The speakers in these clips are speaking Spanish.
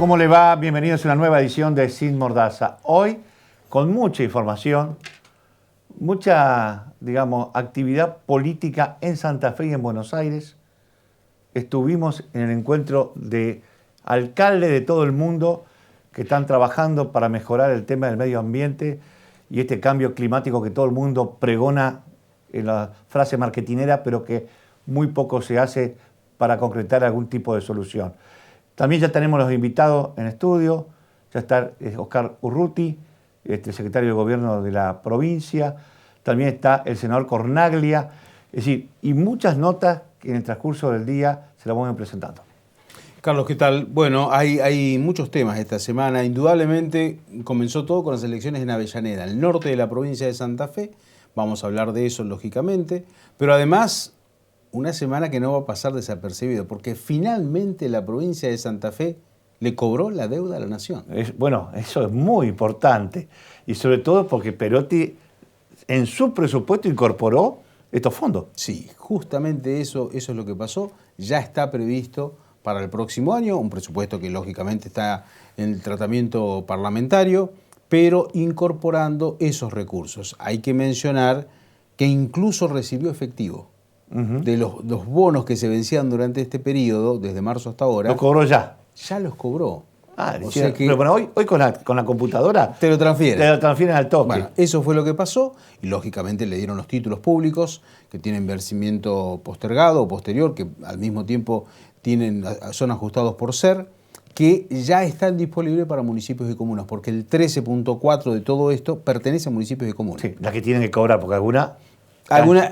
¿Cómo le va? Bienvenidos a una nueva edición de Sin Mordaza. Hoy, con mucha información, mucha, digamos, actividad política en Santa Fe y en Buenos Aires. Estuvimos en el encuentro de alcaldes de todo el mundo que están trabajando para mejorar el tema del medio ambiente y este cambio climático que todo el mundo pregona en la frase marketinera, pero que muy poco se hace para concretar algún tipo de solución. También ya tenemos los invitados en estudio, ya está Oscar Urruti, secretario de Gobierno de la provincia, también está el senador Cornaglia, es decir, y muchas notas que en el transcurso del día se las vamos a ir presentando. Carlos, ¿qué tal? Bueno, hay muchos temas esta semana. Indudablemente comenzó todo con las elecciones en Avellaneda, el norte de la provincia de Santa Fe. Vamos a hablar de eso, lógicamente. Pero además, una semana que no va a pasar desapercibido, porque finalmente la provincia de Santa Fe le cobró la deuda a la nación. Bueno, eso es muy importante. Y sobre todo porque Perotti en su presupuesto incorporó estos fondos. Sí, justamente eso es lo que pasó. Ya está previsto para el próximo año, un presupuesto que lógicamente está en el tratamiento parlamentario, pero incorporando esos recursos. Hay que mencionar que incluso recibió efectivo. De los bonos que se vencían durante este periodo, desde marzo hasta ahora. ¿Lo cobró ya? Ya los cobró. O sea que, pero bueno, hoy con la computadora te lo transfieren. Te lo transfieren al toque. Bueno, eso fue lo que pasó y lógicamente le dieron los títulos públicos que tienen vencimiento postergado o posterior, que al mismo tiempo son ajustados por SER, que ya están disponibles para municipios y comunas, porque el 13.4 de todo esto pertenece a municipios y comunas. Sí, las que tienen que cobrar, porque algunas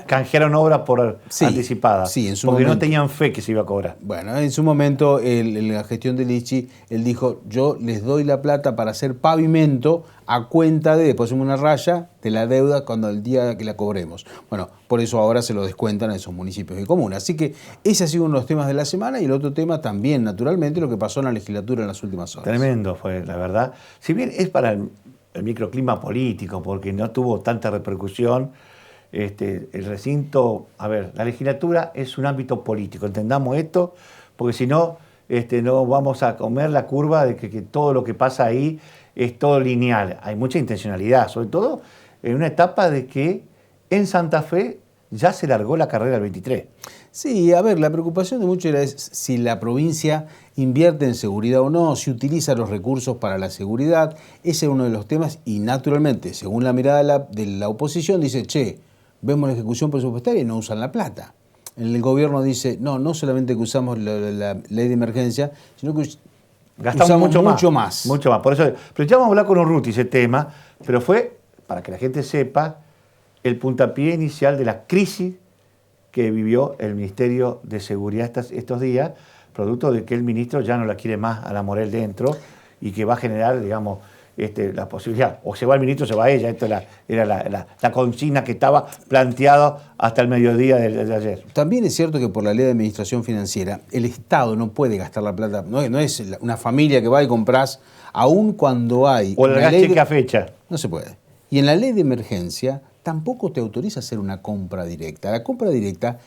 canjearon obras por anticipadas, sí, en su porque momento no tenían fe que se iba a cobrar. Bueno, en su momento, en la gestión de Lichi, él dijo, yo les doy la plata para hacer pavimento a cuenta de, después una raya de la deuda cuando el día que la cobremos. Bueno, por eso ahora se lo descuentan a esos municipios y comunas. Así que ese ha sido uno de los temas de la semana y el otro tema también, naturalmente, lo que pasó en la legislatura en las últimas horas. Tremendo fue, la verdad. Si bien es para el microclima político, porque no tuvo tanta repercusión, el recinto, a ver, la legislatura es un ámbito político, entendamos esto, porque si no, no vamos a comer la curva de que todo lo que pasa ahí es todo lineal. Hay mucha intencionalidad, sobre todo en una etapa de que en Santa Fe ya se largó la carrera del 23. Sí, a ver, la preocupación de muchos era si la provincia invierte en seguridad o no, si utiliza los recursos para la seguridad. Ese es uno de los temas y naturalmente, según la mirada de la oposición, dice, vemos la ejecución presupuestaria y no usan la plata. El gobierno dice, no solamente que usamos la ley de emergencia, sino que gastamos mucho más. Mucho más. Por eso, pero ya vamos a hablar con Urruti ese tema, pero fue, para que la gente sepa, el puntapié inicial de la crisis que vivió el Ministerio de Seguridad estos días, producto de que el ministro ya no la quiere más a la Morel dentro y que va a generar, digamos, la posibilidad, o se va el ministro o se va ella. Esto era la consigna que estaba planteada hasta el mediodía de ayer. También es cierto que por la ley de administración financiera, el Estado no puede gastar la plata, no es una familia que va y compras, aun cuando hay... O el cheque a fecha. No se puede. Y en la ley de emergencia tampoco te autoriza hacer una compra directa. La compra directa,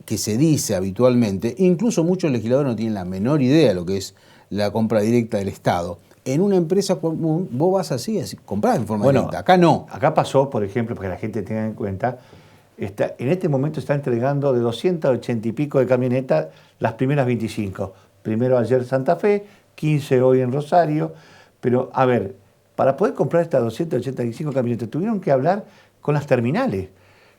que se dice habitualmente, incluso muchos legisladores no tienen la menor idea de lo que es la compra directa del Estado. En una empresa común, vos vas así comprás en forma directa. Acá no. Acá pasó, por ejemplo, para que la gente tenga en cuenta, en este momento está entregando de 280 y pico de camionetas las primeras 25. Primero ayer Santa Fe, 15 hoy en Rosario. Pero, a ver, para poder comprar estas 285 camionetas tuvieron que hablar con las terminales.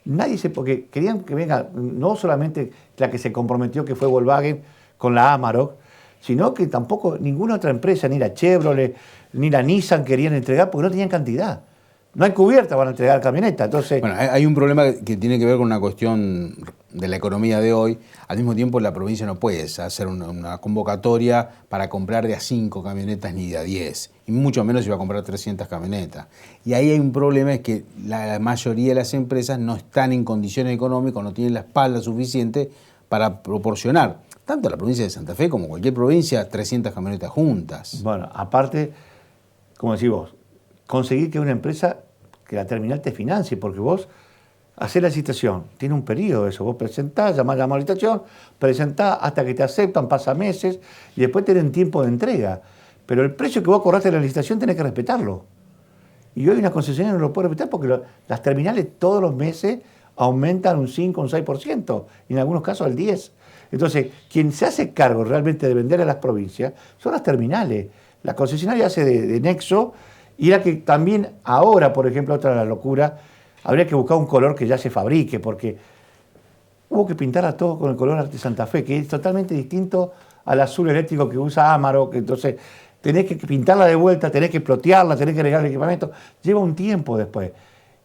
Nadie porque querían que venga no solamente la que se comprometió, que fue Volkswagen, con la Amarok, sino que tampoco ninguna otra empresa, ni la Chevrolet, ni la Nissan querían entregar porque no tenían cantidad. No hay cubierta para entregar camioneta. Entonces, bueno, hay un problema que tiene que ver con una cuestión de la economía de hoy. Al mismo tiempo, la provincia no puede hacer una convocatoria para comprar de a 5 camionetas ni de a 10. Y mucho menos si va a comprar 300 camionetas. Y ahí hay un problema, es que la mayoría de las empresas no están en condiciones económicas, no tienen la espalda suficiente para proporcionar, tanto la provincia de Santa Fe como cualquier provincia, 300 camionetas juntas. Bueno, aparte, como decís vos, conseguir que una empresa, que la terminal te financie, porque vos hacés la licitación, tiene un periodo eso, vos presentás, llamás a la licitación, presentás hasta que te aceptan, pasa meses, y después tienen tiempo de entrega. pero el precio que vos acordaste en la licitación tenés que respetarlo. Y hoy una concesionaria no lo puede respetar porque las terminales todos los meses aumentan un 5, un 6%, y en algunos casos al 10%. Entonces, quien se hace cargo realmente de vender a las provincias son las terminales. La concesionaria hace de nexo, y la que también ahora, por ejemplo, otra de la locura, habría que buscar un color que ya se fabrique, porque hubo que pintarla todo con el color de Santa Fe, que es totalmente distinto al azul eléctrico que usa Amaro, que entonces tenés que pintarla de vuelta, tenés que plotearla, tenés que agregar el equipamiento, lleva un tiempo después.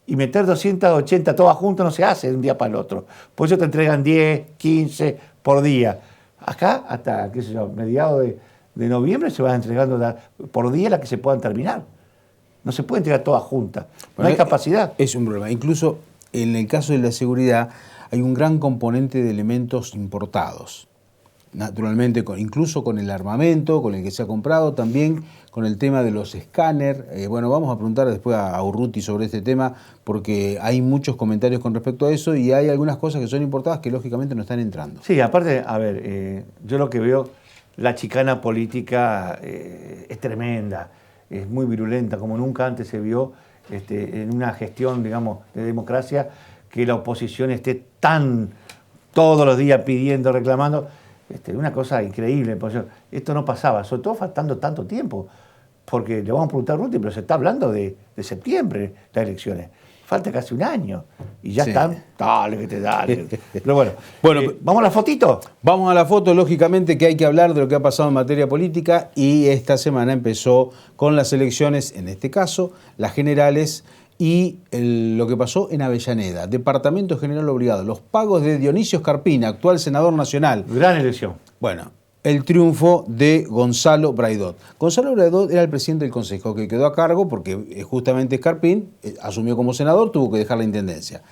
Y meter 280 todas juntas no se hace de un día para el otro. Por eso te entregan 10, 15 por día. Acá, hasta, qué sé yo, mediados de noviembre se van entregando por día las que se puedan terminar. No se puede entregar todas juntas. No hay capacidad. Es un problema. Incluso en el caso de la seguridad hay un gran componente de elementos importados. Naturalmente, incluso con el armamento, con el que se ha comprado, también con el tema de los escáneres. Bueno, vamos a preguntar después a Urruti sobre este tema, porque hay muchos comentarios con respecto a eso y hay algunas cosas que son importadas que lógicamente no están entrando. Sí, aparte, a ver, yo lo que veo, la chicana política es tremenda, es muy virulenta, como nunca antes se vio en una gestión, digamos, de democracia, que la oposición esté tan todos los días pidiendo, reclamando. Una cosa increíble, porque esto no pasaba, sobre todo faltando tanto tiempo, porque le vamos a preguntar a Ruti, pero se está hablando de septiembre las elecciones, falta casi un año, y ya están, dale que te dale. Pero bueno, ¿vamos a la fotito? Vamos a la foto, lógicamente que hay que hablar de lo que ha pasado en materia política, y esta semana empezó con las elecciones, en este caso, las generales, y lo que pasó en Avellaneda, Departamento General Obligado, los pagos de Dionisio Scarpina, actual senador nacional. Gran elección. Bueno, el triunfo de Gonzalo Braidot. Gonzalo Braidot era el presidente del Consejo, que quedó a cargo porque justamente Scarpín asumió como senador, tuvo que dejar la intendencia.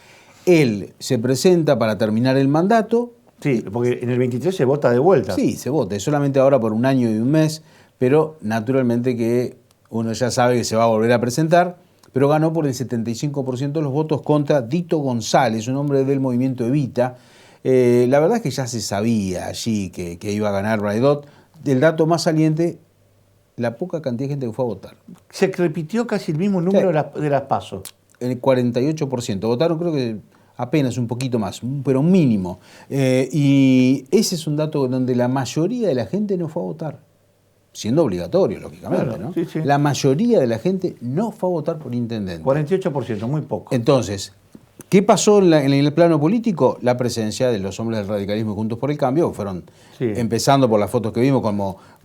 Él se presenta para terminar el mandato. Sí, porque en el 23 se vota de vuelta. Sí, se vota, solamente ahora por un año y un mes, pero naturalmente que uno ya sabe que se va a volver a presentar. Pero ganó por el 75% de los votos contra Dito González, un hombre del movimiento Evita. La verdad es que ya se sabía allí que iba a ganar Braidot. El dato más saliente, la poca cantidad de gente que fue a votar. Se repitió casi el mismo número de las PASO. El 48%. Votaron creo que apenas un poquito más, pero un mínimo. Y ese es un dato donde la mayoría de la gente no fue a votar. Siendo obligatorio, lógicamente, claro, ¿no? Sí. La mayoría de la gente no fue a votar por intendente. 48%, muy poco. Entonces, ¿qué pasó en el plano político? La presencia de los hombres del radicalismo Juntos por el Cambio, fueron empezando por las fotos que vimos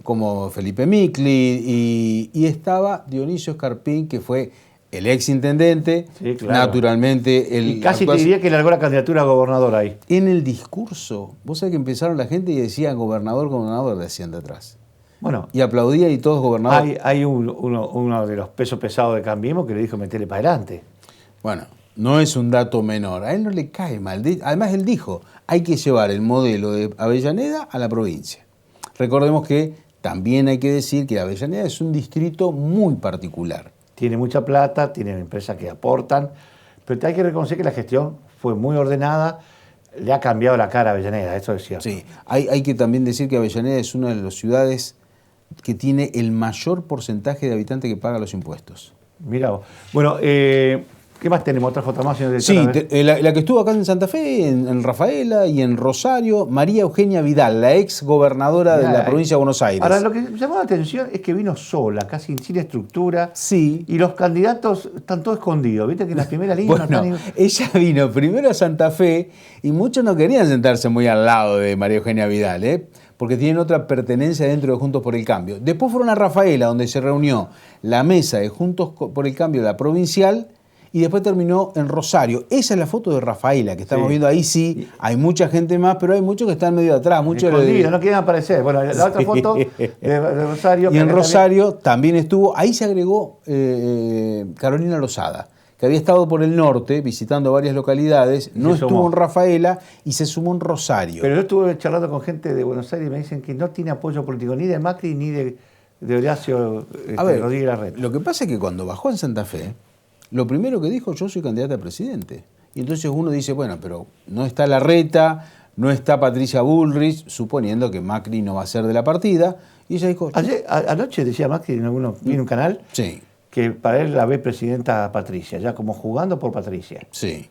como Felipe Micli, y estaba Dionisio Scarpín, que fue el ex intendente, claro. Naturalmente. Y casi te diría que largó la candidatura a gobernador ahí. En el discurso, vos sabés que empezaron la gente y decían gobernador, decían de atrás. Bueno, y aplaudía y todos gobernadores. Hay uno de los pesos pesados de Cambiemos que le dijo metele para adelante. Bueno, no es un dato menor. A él no le cae mal. Además, él dijo, hay que llevar el modelo de Avellaneda a la provincia. Recordemos que también hay que decir que Avellaneda es un distrito muy particular. Tiene mucha plata, tiene empresas que aportan, pero hay que reconocer que la gestión fue muy ordenada. Le ha cambiado la cara a Avellaneda, eso es cierto. Sí, hay que también decir que Avellaneda es una de las ciudades que tiene el mayor porcentaje de habitantes que paga los impuestos. Mirá vos. Bueno, ¿qué más tenemos? ¿Otra foto más, señor director? Sí, la que estuvo acá en Santa Fe, en Rafaela y en Rosario, María Eugenia Vidal, la ex gobernadora de la provincia de Buenos Aires. Ahora, lo que llamó la atención es que vino sola, casi sin estructura. Sí. Y los candidatos están todos escondidos. Viste que en las primeras líneas bueno, no están... Ella vino primero a Santa Fe y muchos no querían sentarse muy al lado de María Eugenia Vidal, porque tienen otra pertenencia dentro de Juntos por el Cambio. Después fueron a Rafaela, donde se reunió la mesa de Juntos por el Cambio, la provincial, y después terminó en Rosario. Esa es la foto de Rafaela que estamos viendo ahí. Sí, hay mucha gente más, pero hay muchos que están medio atrás. Muchos no quieren aparecer. Bueno, la otra foto de Rosario. Y en Rosario también estuvo, ahí se agregó Carolina Lozada, que había estado por el norte visitando varias localidades, no estuvo en Rafaela y se sumó en Rosario. Pero yo estuve charlando con gente de Buenos Aires y me dicen que no tiene apoyo político ni de Macri ni de Horacio Rodríguez Larreta. Lo que pasa es que cuando bajó en Santa Fe, lo primero que dijo, yo soy candidata a presidente. Y entonces uno dice, bueno, pero no está Larreta, no está Patricia Bullrich, suponiendo que Macri no va a ser de la partida. Y ella dijo... Anoche decía Macri en un canal sí. que para él la ve presidenta Patricia, ya como jugando por Patricia. Sí.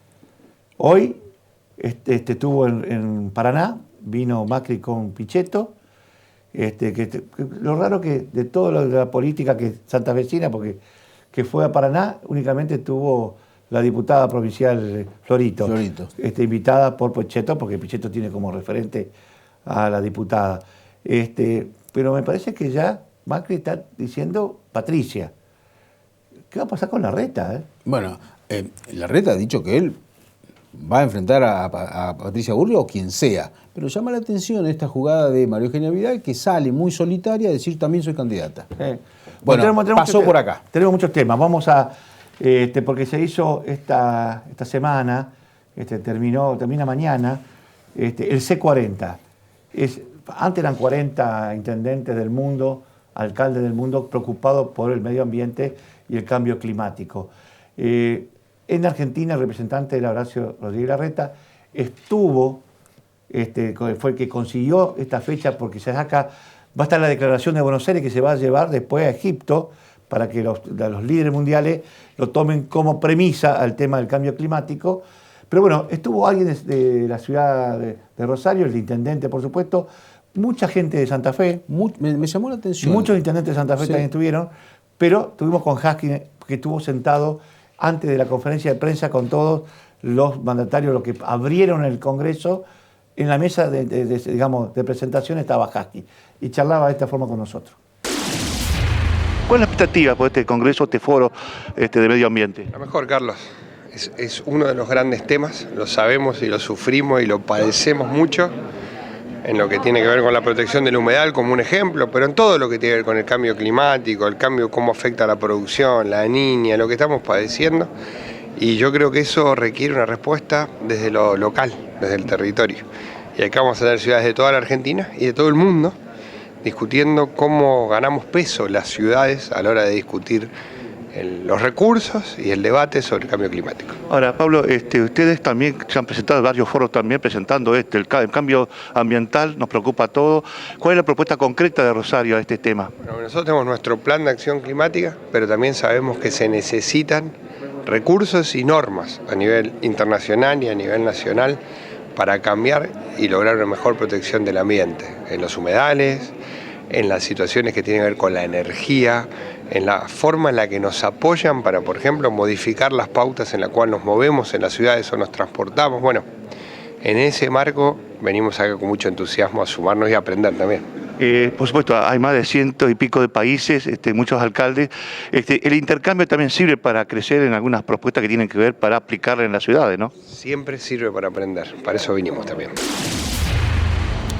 Hoy estuvo en Paraná, vino Macri con Pichetto. Lo raro que de todo lo de la política que santafesina, porque que fue a Paraná, únicamente tuvo la diputada provincial Florito. Invitada por Pichetto, porque Pichetto tiene como referente a la diputada. Pero me parece que ya Macri está diciendo Patricia. ¿Qué va a pasar con Larreta? Bueno, Larreta ha dicho que él va a enfrentar a Patricia Bullrich o quien sea. Pero llama la atención esta jugada de María Eugenia Vidal, que sale muy solitaria a decir también soy candidata. Bueno, tenemos pasó por acá. Tenemos muchos temas. Vamos a... porque se hizo esta semana, termina mañana, el C40. Antes eran 40 intendentes del mundo, alcaldes del mundo, preocupados por el medio ambiente y el cambio climático. En Argentina, el representante era Horacio Rodríguez Larreta, estuvo, fue el que consiguió esta fecha porque se saca, va a estar la declaración de Buenos Aires que se va a llevar después a Egipto para que los líderes mundiales lo tomen como premisa al tema del cambio climático. Pero bueno, estuvo alguien de la ciudad de Rosario, el intendente, por supuesto, mucha gente de Santa Fe. Me llamó la atención. Muchos intendentes de Santa Fe también estuvieron, pero tuvimos con Haskins, que estuvo sentado antes de la conferencia de prensa con todos los mandatarios, los que abrieron el Congreso. En la mesa de presentación estaba Haskins y charlaba de esta forma con nosotros. ¿Cuál es la expectativa por este Congreso, este foro de medio ambiente? A lo mejor, Carlos, es uno de los grandes temas, lo sabemos y lo sufrimos y lo padecemos mucho, en lo que tiene que ver con la protección del humedal como un ejemplo, pero en todo lo que tiene que ver con el cambio climático, el cambio, cómo afecta a la producción, la niña, lo que estamos padeciendo. Y yo creo que eso requiere una respuesta desde lo local, desde el territorio. Y acá vamos a tener ciudades de toda la Argentina y de todo el mundo discutiendo cómo ganamos peso las ciudades a la hora de discutir los recursos y el debate sobre el cambio climático. Ahora, Pablo, ustedes también se han presentado varios foros también presentando el cambio ambiental, nos preocupa a todos. ¿Cuál es la propuesta concreta de Rosario a este tema? Bueno, nosotros tenemos nuestro plan de acción climática, pero también sabemos que se necesitan recursos y normas a nivel internacional y a nivel nacional para cambiar y lograr una mejor protección del ambiente, en los humedales, en las situaciones que tienen que ver con la energía, en la forma en la que nos apoyan para, por ejemplo, modificar las pautas en las cuales nos movemos en las ciudades o nos transportamos. Bueno, en ese marco venimos acá con mucho entusiasmo a sumarnos y a aprender también. Por supuesto, hay más de 100 y pico de países, muchos alcaldes. El intercambio también sirve para crecer en algunas propuestas que tienen que ver para aplicarla en las ciudades, ¿no? Siempre sirve para aprender, para eso vinimos también.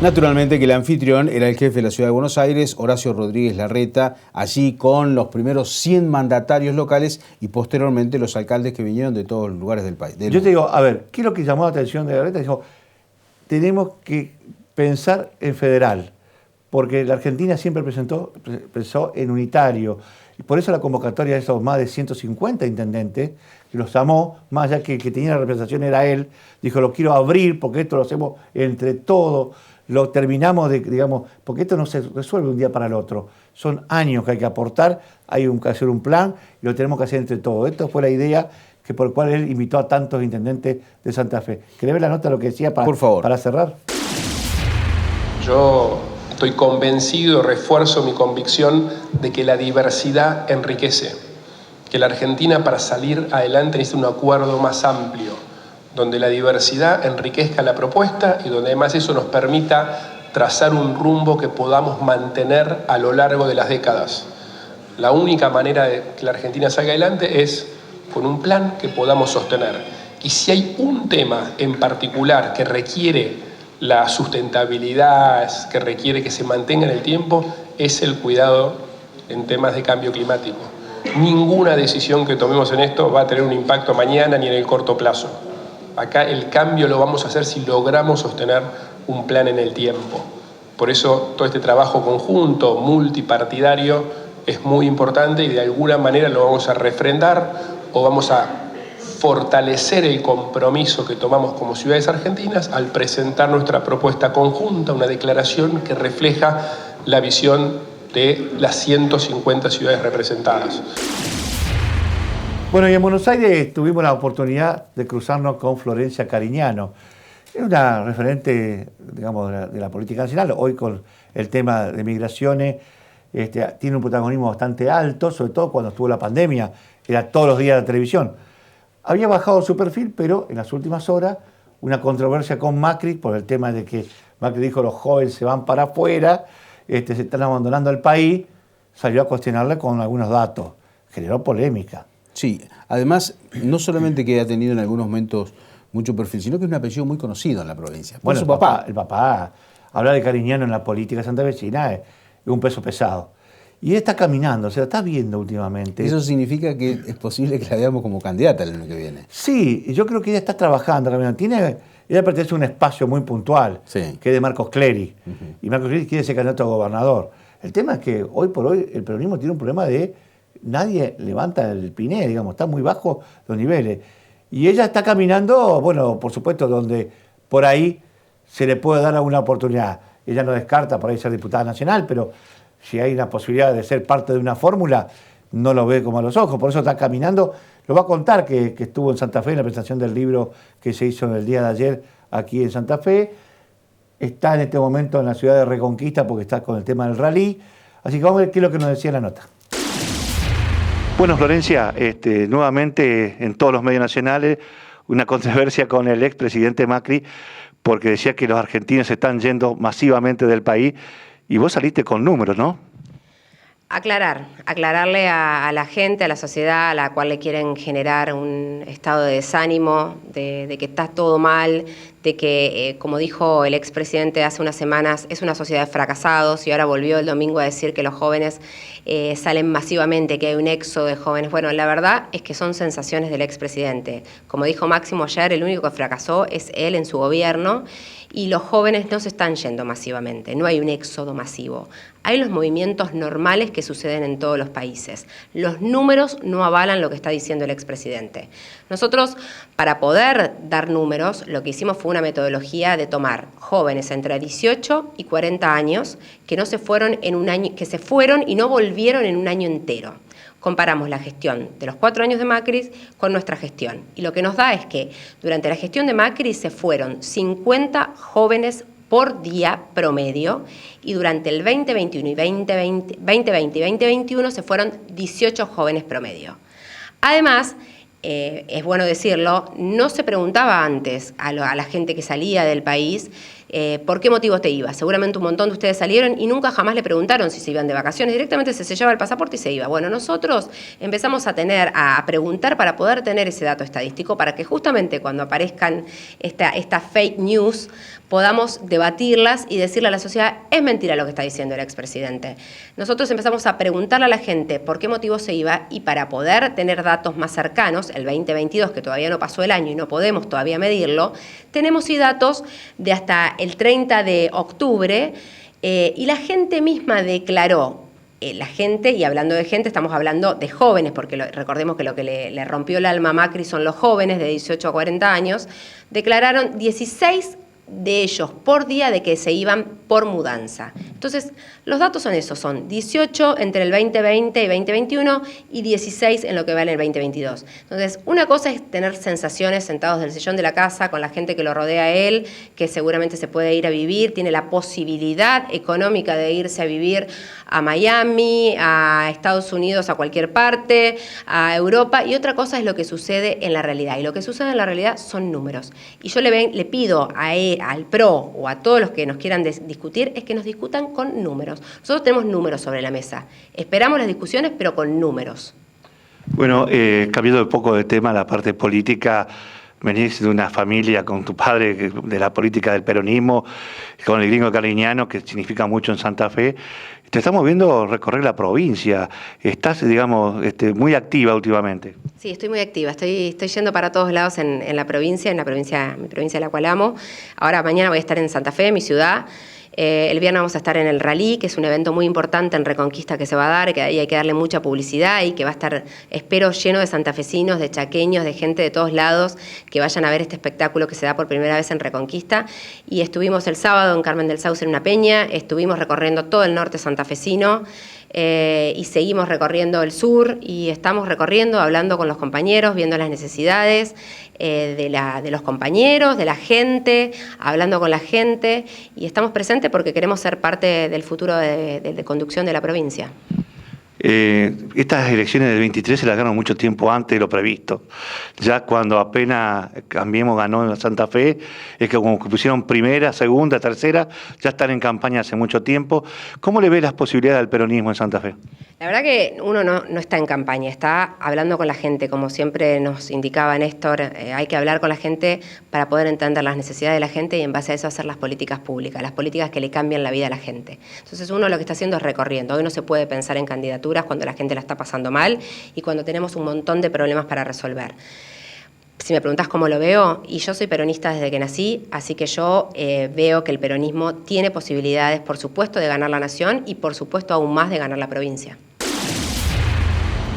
Naturalmente que el anfitrión era el jefe de la Ciudad de Buenos Aires, Horacio Rodríguez Larreta, allí con los primeros 100 mandatarios locales y posteriormente los alcaldes que vinieron de todos los lugares del país. Yo te digo, a ver, ¿qué es lo que llamó la atención de Larreta? Dijo, tenemos que pensar en federal, porque la Argentina siempre pensó en unitario, y por eso la convocatoria de esos más de 150 intendentes, que los amó, más allá que el que tenía la representación era él, dijo, lo quiero abrir porque esto lo hacemos entre todos, lo terminamos porque esto no se resuelve un día para el otro. Son años que hay que aportar, hay que hacer un plan y lo tenemos que hacer entre todos. Esto fue la idea por la cual él invitó a tantos intendentes de Santa Fe. ¿Querés ver la nota de lo que decía Por favor. Para cerrar? Yo estoy convencido, refuerzo mi convicción de que la diversidad enriquece, que la Argentina para salir adelante necesita un acuerdo más amplio, donde la diversidad enriquezca la propuesta y donde además eso nos permita trazar un rumbo que podamos mantener a lo largo de las décadas. La única manera de que la Argentina salga adelante es con un plan que podamos sostener. Y si hay un tema en particular que requiere la sustentabilidad, que requiere que se mantenga en el tiempo, es el cuidado en temas de cambio climático. Ninguna decisión que tomemos en esto va a tener un impacto mañana ni en el corto plazo. Acá el cambio lo vamos a hacer si logramos sostener un plan en el tiempo. Por eso todo este trabajo conjunto, multipartidario, es muy importante y de alguna manera lo vamos a refrendar o vamos a fortalecer el compromiso que tomamos como ciudades argentinas al presentar nuestra propuesta conjunta, una declaración que refleja la visión de las 150 ciudades representadas. Bueno, y en Buenos Aires tuvimos la oportunidad de cruzarnos con Florencia Cariñano. Es una referente, digamos, de la política nacional. Hoy con el tema de migraciones tiene un protagonismo bastante alto, sobre todo cuando estuvo la pandemia, era todos los días de la televisión. Había bajado su perfil, pero en las últimas horas una controversia con Macri por el tema de que Macri dijo los jóvenes se van para afuera, se están abandonando el país, salió a cuestionarle con algunos datos. Generó polémica. Sí, además, no solamente que ha tenido en algunos momentos mucho perfil, sino que es un apellido muy conocido en la provincia. Por Bueno, su papá. El papá, hablar de Cariñano en la política santafesina es un peso pesado. Y él está caminando, se lo está viendo últimamente. Eso significa que es posible que la veamos como candidata el año que viene. Sí, yo creo que ella está trabajando, caminando. Ella pertenece a un espacio muy puntual, Sí. que es de Marcos Clery. Y Marcos Clery quiere ser candidato a gobernador. El tema es que hoy por hoy el peronismo tiene un problema de nadie levanta el piné, digamos, está muy bajo los niveles. Y ella está caminando, bueno, por supuesto, donde por ahí se le puede dar alguna oportunidad. Ella no descarta por ahí ser diputada nacional, pero si hay una posibilidad de ser parte de una fórmula, no lo ve como a los ojos. Por eso está caminando. Lo va a contar que estuvo en Santa Fe en la presentación del libro que se hizo el día de ayer aquí en Santa Fe. Está en este momento en la ciudad de Reconquista porque está con el tema del rally. Así que vamos a ver qué es lo que nos decía la nota. Bueno, Florencia, nuevamente en todos los medios nacionales, una controversia con el expresidente Macri, porque decía que los argentinos se están yendo masivamente del país, y vos saliste con números, ¿no? Aclararle a la gente, a la sociedad a la cual le quieren generar un estado de desánimo, de que está todo mal, de que, como dijo el expresidente hace unas semanas, es una sociedad de fracasados, y ahora volvió el domingo a decir que los jóvenes salen masivamente, que hay un éxodo de jóvenes. Bueno, la verdad es que son sensaciones del expresidente. Como dijo Máximo ayer, el único que fracasó es él en su gobierno, y los jóvenes no se están yendo masivamente, no hay un éxodo masivo. Hay los movimientos normales que suceden en todos los países. Los números no avalan lo que está diciendo el expresidente. Nosotros, para poder dar números, lo que hicimos fue una metodología de tomar jóvenes entre 18 y 40 años que no se fueron en un año, que se fueron y no volvieron en un año entero. Comparamos la gestión de los 4 años de Macri con nuestra gestión. Y lo que nos da es que durante la gestión de Macri se fueron 50 jóvenes por día promedio, y durante el 2021 y 2020 y 2021 se fueron 18 jóvenes promedio. Además, es bueno decirlo, no se preguntaba antes a la gente que salía del país por qué motivo te ibas. Seguramente un montón de ustedes salieron y nunca jamás le preguntaron si se iban de vacaciones, directamente se sellaba el pasaporte y se iba. Bueno, nosotros empezamos a preguntar para poder tener ese dato estadístico, para que justamente cuando aparezcan esta fake news podamos debatirlas y decirle a la sociedad, es mentira lo que está diciendo el expresidente. Nosotros empezamos a preguntarle a la gente por qué motivo se iba, y para poder tener datos más cercanos, el 2022, que todavía no pasó el año y no podemos todavía medirlo, tenemos sí datos de hasta el 30 de octubre, y la gente misma declaró, la gente, y hablando de gente, estamos hablando de jóvenes, porque recordemos que lo que le rompió el alma a Macri son los jóvenes de 18 a 40 años, declararon 16 de ellos por día de que se iban por mudanza. Entonces, los datos son esos, son 18 entre el 2020 y 2021 y 16 en lo que va en el 2022. Entonces, una cosa es tener sensaciones sentados del sillón de la casa con la gente que lo rodea a él, que seguramente se puede ir a vivir, tiene la posibilidad económica de irse a vivir a Miami, a Estados Unidos, a cualquier parte, a Europa, y otra cosa es lo que sucede en la realidad. Y lo que sucede en la realidad son números. Y yo le pido a él, al PRO o a todos los que nos quieran discutir, es que nos discutan con números. Nosotros tenemos números sobre la mesa. Esperamos las discusiones, pero con números. Bueno, cambiando un poco de tema, la parte política, venís de una familia con tu padre de la política del peronismo, con el gringo Cariñano, que significa mucho en Santa Fe. Te estamos viendo recorrer la provincia. Estás, digamos, muy activa últimamente. Sí, estoy muy activa. Estoy yendo para todos lados en la provincia, mi provincia de la cual amo. Ahora mañana voy a estar en Santa Fe, mi ciudad. El viernes vamos a estar en el Rally, que es un evento muy importante en Reconquista que se va a dar, que ahí hay que darle mucha publicidad y que va a estar, espero, lleno de santafesinos, de chaqueños, de gente de todos lados que vayan a ver este espectáculo que se da por primera vez en Reconquista. Y estuvimos el sábado en Carmen del Sauce en una peña, estuvimos recorriendo todo el norte santafesino, y seguimos recorriendo el sur y estamos recorriendo, hablando con los compañeros, viendo las necesidades de los compañeros, de la gente, hablando con la gente, y estamos presentes porque queremos ser parte del futuro de conducción de la provincia. Estas elecciones del 23 se las ganaron mucho tiempo antes de lo previsto. Ya cuando apenas Cambiemos ganó en Santa Fe, es que como que pusieron primera, segunda, tercera, ya están en campaña hace mucho tiempo. ¿Cómo le ve las posibilidades del peronismo en Santa Fe? La verdad que uno no está en campaña, está hablando con la gente, como siempre nos indicaba Néstor, hay que hablar con la gente para poder entender las necesidades de la gente y en base a eso hacer las políticas públicas, las políticas que le cambian la vida a la gente. Entonces uno lo que está haciendo es recorriendo. Hoy no se puede pensar en candidaturas cuando la gente la está pasando mal y cuando tenemos un montón de problemas para resolver. Si me preguntás cómo lo veo, y yo soy peronista desde que nací, así que yo veo que el peronismo tiene posibilidades, por supuesto, de ganar la nación y por supuesto aún más de ganar la provincia.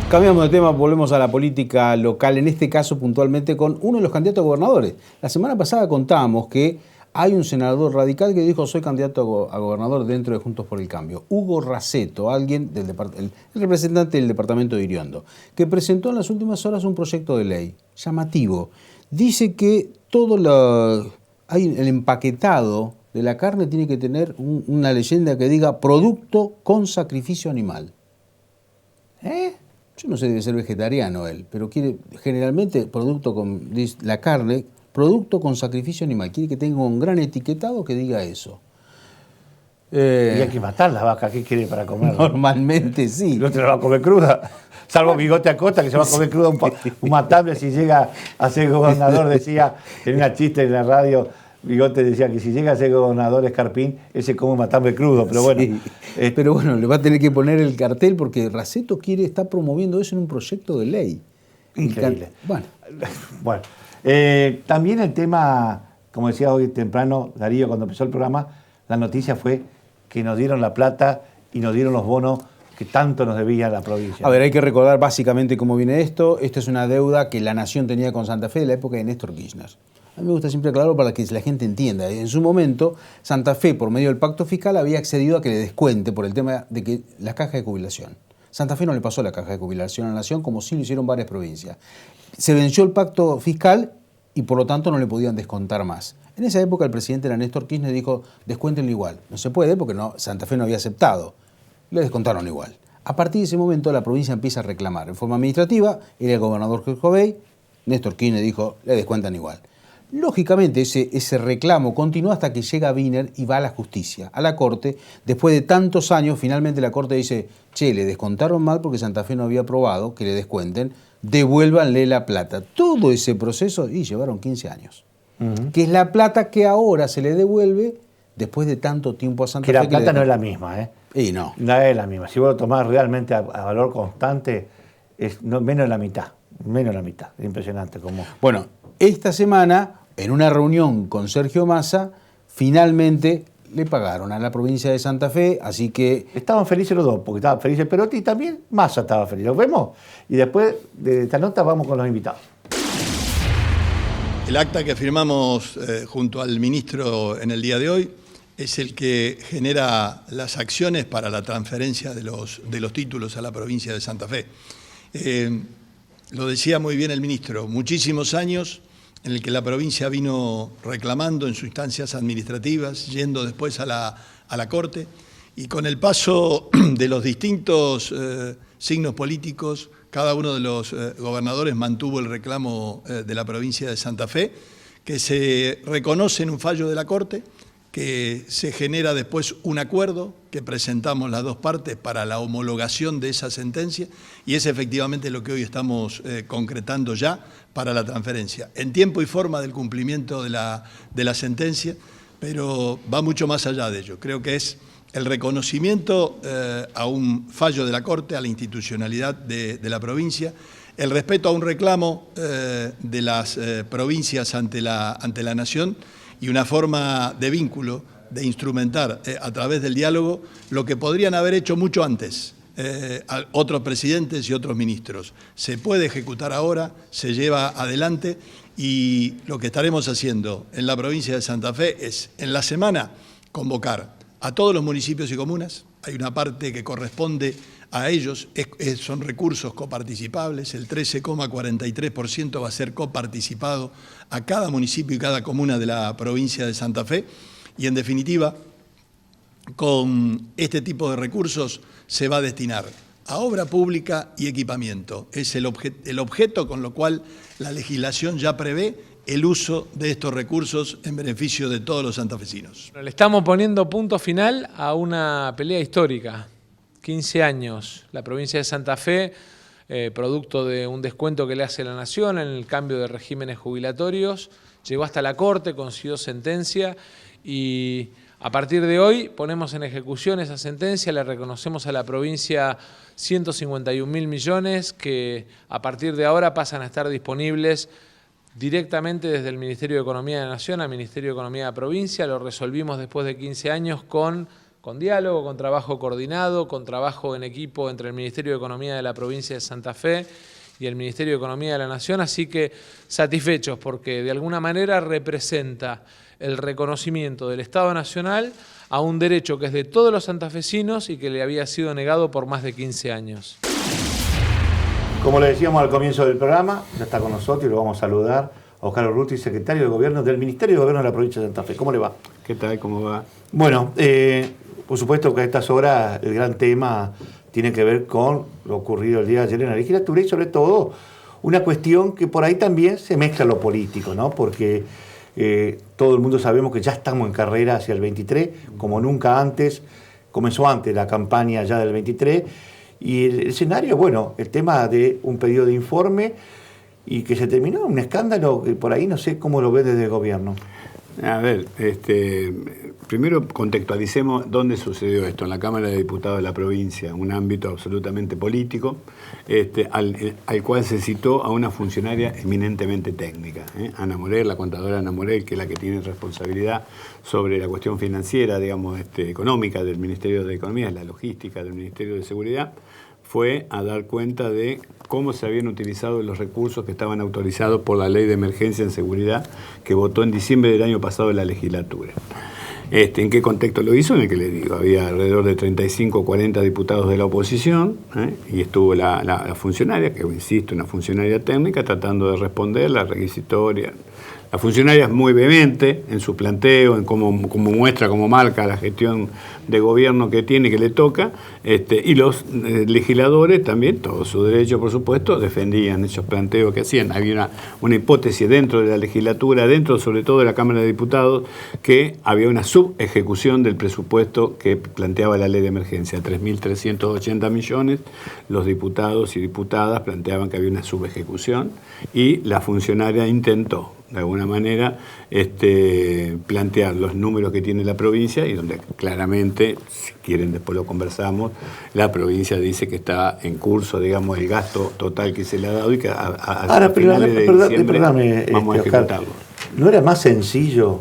Cambiamos de tema, volvemos a la política local, en este caso puntualmente con uno de los candidatos a gobernadores. La semana pasada contábamos que hay un senador radical que dijo soy candidato a gobernador dentro de Juntos por el Cambio. Hugo Raceto, alguien el representante del departamento de Iriondo, que presentó en las últimas horas un proyecto de ley llamativo. Dice que el empaquetado de la carne tiene que tener una leyenda que diga producto con sacrificio animal. Yo no sé, debe ser vegetariano él, pero quiere generalmente la carne, producto con sacrificio animal. Quiere que tenga un gran etiquetado que diga eso. Y hay que matar la vaca, ¿qué quiere para comer? Normalmente sí. No te la va a comer cruda. Salvo Bigote Acosta, que se va a comer cruda un matable si llega a ser gobernador. Decía, en una chiste en la radio, Bigote decía que si llega a ser gobernador Escarpín, él se come un matable crudo. Pero bueno, sí. Pero bueno, le va a tener que poner el cartel porque Raceto está promoviendo eso en un proyecto de ley. Increíble. Bueno. También el tema, como decía hoy temprano Darío cuando empezó el programa, la noticia fue que nos dieron la plata y nos dieron los bonos que tanto nos debía la provincia. A ver, hay que recordar básicamente cómo viene esto. Esta es una deuda que la Nación tenía con Santa Fe de la época de Néstor Kirchner. A mí me gusta siempre aclararlo para que la gente entienda. En su momento, Santa Fe, por medio del pacto fiscal, había accedido a que le descuente por el tema de que la caja de jubilación. Santa Fe no le pasó la caja de jubilación a la Nación, como sí lo hicieron varias provincias. Se venció el pacto fiscal y por lo tanto no le podían descontar más. En esa época el presidente era Néstor Kirchner y dijo, descuéntenlo igual. No se puede porque Santa Fe no había aceptado. Le descontaron igual. A partir de ese momento la provincia empieza a reclamar. En forma administrativa, era el gobernador Jorge Obey, Néstor Kirchner dijo, le descuentan igual. Lógicamente ese reclamo continúa hasta que llega Wiener y va a la justicia, a la Corte. Después de tantos años, finalmente la Corte dice, le descontaron mal porque Santa Fe no había aprobado que le descuenten, devuélvanle la plata. Todo ese proceso, llevaron 15 años. Que es la plata que ahora se le devuelve después de tanto tiempo a Santa Fe. Que la plata no es la misma, ¿eh? Y no. No es la misma. Si vos lo tomás realmente a valor constante, es menos de la mitad. Menos de la mitad. Es impresionante cómo. Bueno, esta semana, en una reunión con Sergio Massa, finalmente le pagaron a la provincia de Santa Fe, así que... Estaban felices los dos, porque estaba feliz el Perotti y también Massa estaba feliz. ¿Los vemos? Y después de esta nota vamos con los invitados. El acta que firmamos junto al ministro en el día de hoy es el que genera las acciones para la transferencia de los títulos a la provincia de Santa Fe. Lo decía muy bien el ministro, muchísimos años en el que la provincia vino reclamando en sus instancias administrativas, yendo después a la Corte, y con el paso de los distintos signos políticos, cada uno de los gobernadores mantuvo el reclamo de la provincia de Santa Fe, que se reconoce en un fallo de la Corte, que se genera después un acuerdo que presentamos las dos partes para la homologación de esa sentencia, y es efectivamente lo que hoy estamos concretando ya para la transferencia, en tiempo y forma del cumplimiento de la sentencia, pero va mucho más allá de ello. Creo que es el reconocimiento a un fallo de la Corte, a la institucionalidad de la provincia, el respeto a un reclamo de las provincias ante la Nación y una forma de vínculo de instrumentar a través del diálogo lo que podrían haber hecho mucho antes otros presidentes y otros ministros. Se puede ejecutar ahora, se lleva adelante, y lo que estaremos haciendo en la provincia de Santa Fe es, en la semana, convocar a todos los municipios y comunas. Hay una parte que corresponde a ellos, son recursos coparticipables, el 13,43% va a ser coparticipado a cada municipio y cada comuna de la provincia de Santa Fe, y en definitiva, con este tipo de recursos se va a destinar a obra pública y equipamiento. Es el objeto con lo cual la legislación ya prevé el uso de estos recursos en beneficio de todos los santafesinos. Le estamos poniendo punto final a una pelea histórica. 15 años, la provincia de Santa Fe, producto de un descuento que le hace la Nación en el cambio de regímenes jubilatorios, llegó hasta la Corte, consiguió sentencia, y a partir de hoy ponemos en ejecución esa sentencia, le reconocemos a la provincia 151.000 millones que a partir de ahora pasan a estar disponibles directamente desde el Ministerio de Economía de la Nación al Ministerio de Economía de la provincia. Lo resolvimos después de 15 años con diálogo, con trabajo coordinado, con trabajo en equipo entre el Ministerio de Economía de la provincia de Santa Fe y el Ministerio de Economía de la Nación, así que satisfechos porque de alguna manera representa el reconocimiento del Estado Nacional a un derecho que es de todos los santafesinos y que le había sido negado por más de 15 años. Como le decíamos al comienzo del programa, ya está con nosotros y lo vamos a saludar a Oscar Urruti, secretario de Gobierno del Ministerio de Gobierno de la provincia de Santa Fe. ¿Cómo le va? ¿Qué tal? ¿Cómo va? Bueno, por supuesto que a estas horas el gran tema tiene que ver con lo ocurrido el día de ayer en la legislatura y sobre todo una cuestión que por ahí también se mezcla lo político, ¿no? Porque todo el mundo sabemos que ya estamos en carrera hacia el 23, como nunca antes, comenzó antes la campaña ya del 23, y el escenario, bueno, el tema de un pedido de informe y que se terminó, un escándalo que por ahí no sé cómo lo ve desde el gobierno. A ver, primero contextualicemos dónde sucedió esto, en la Cámara de Diputados de la provincia, un ámbito absolutamente político, al cual se citó a una funcionaria eminentemente técnica, Ana Morel, la contadora Ana Morel, que es la que tiene responsabilidad sobre la cuestión financiera, digamos, económica del Ministerio de Economía, la logística del Ministerio de Seguridad, fue a dar cuenta de cómo se habían utilizado los recursos que estaban autorizados por la Ley de Emergencia en Seguridad que votó en diciembre del año pasado en la legislatura. ¿En qué contexto lo hizo? En el que le digo, había alrededor de 35 o 40 diputados de la oposición, y estuvo la funcionaria, que insisto, una funcionaria técnica, tratando de responder la requisitoria. La funcionaria es muy vehemente en su planteo, en cómo muestra, cómo marca la gestión de gobierno que tiene, que le toca, y los legisladores también, todo su derecho por supuesto, defendían esos planteos que hacían. Había una hipótesis dentro de la legislatura, dentro sobre todo de la Cámara de Diputados, que había una subejecución del presupuesto que planteaba la ley de emergencia, 3.380 millones, los diputados y diputadas planteaban que había una subejecución, y la funcionaria intentó de alguna manera plantear los números que tiene la provincia y donde claramente, si quieren después lo conversamos, la provincia dice que está en curso, digamos, el gasto total que se le ha dado y que a finales de diciembre vamos a ejecutarlo. ¿No era más sencillo?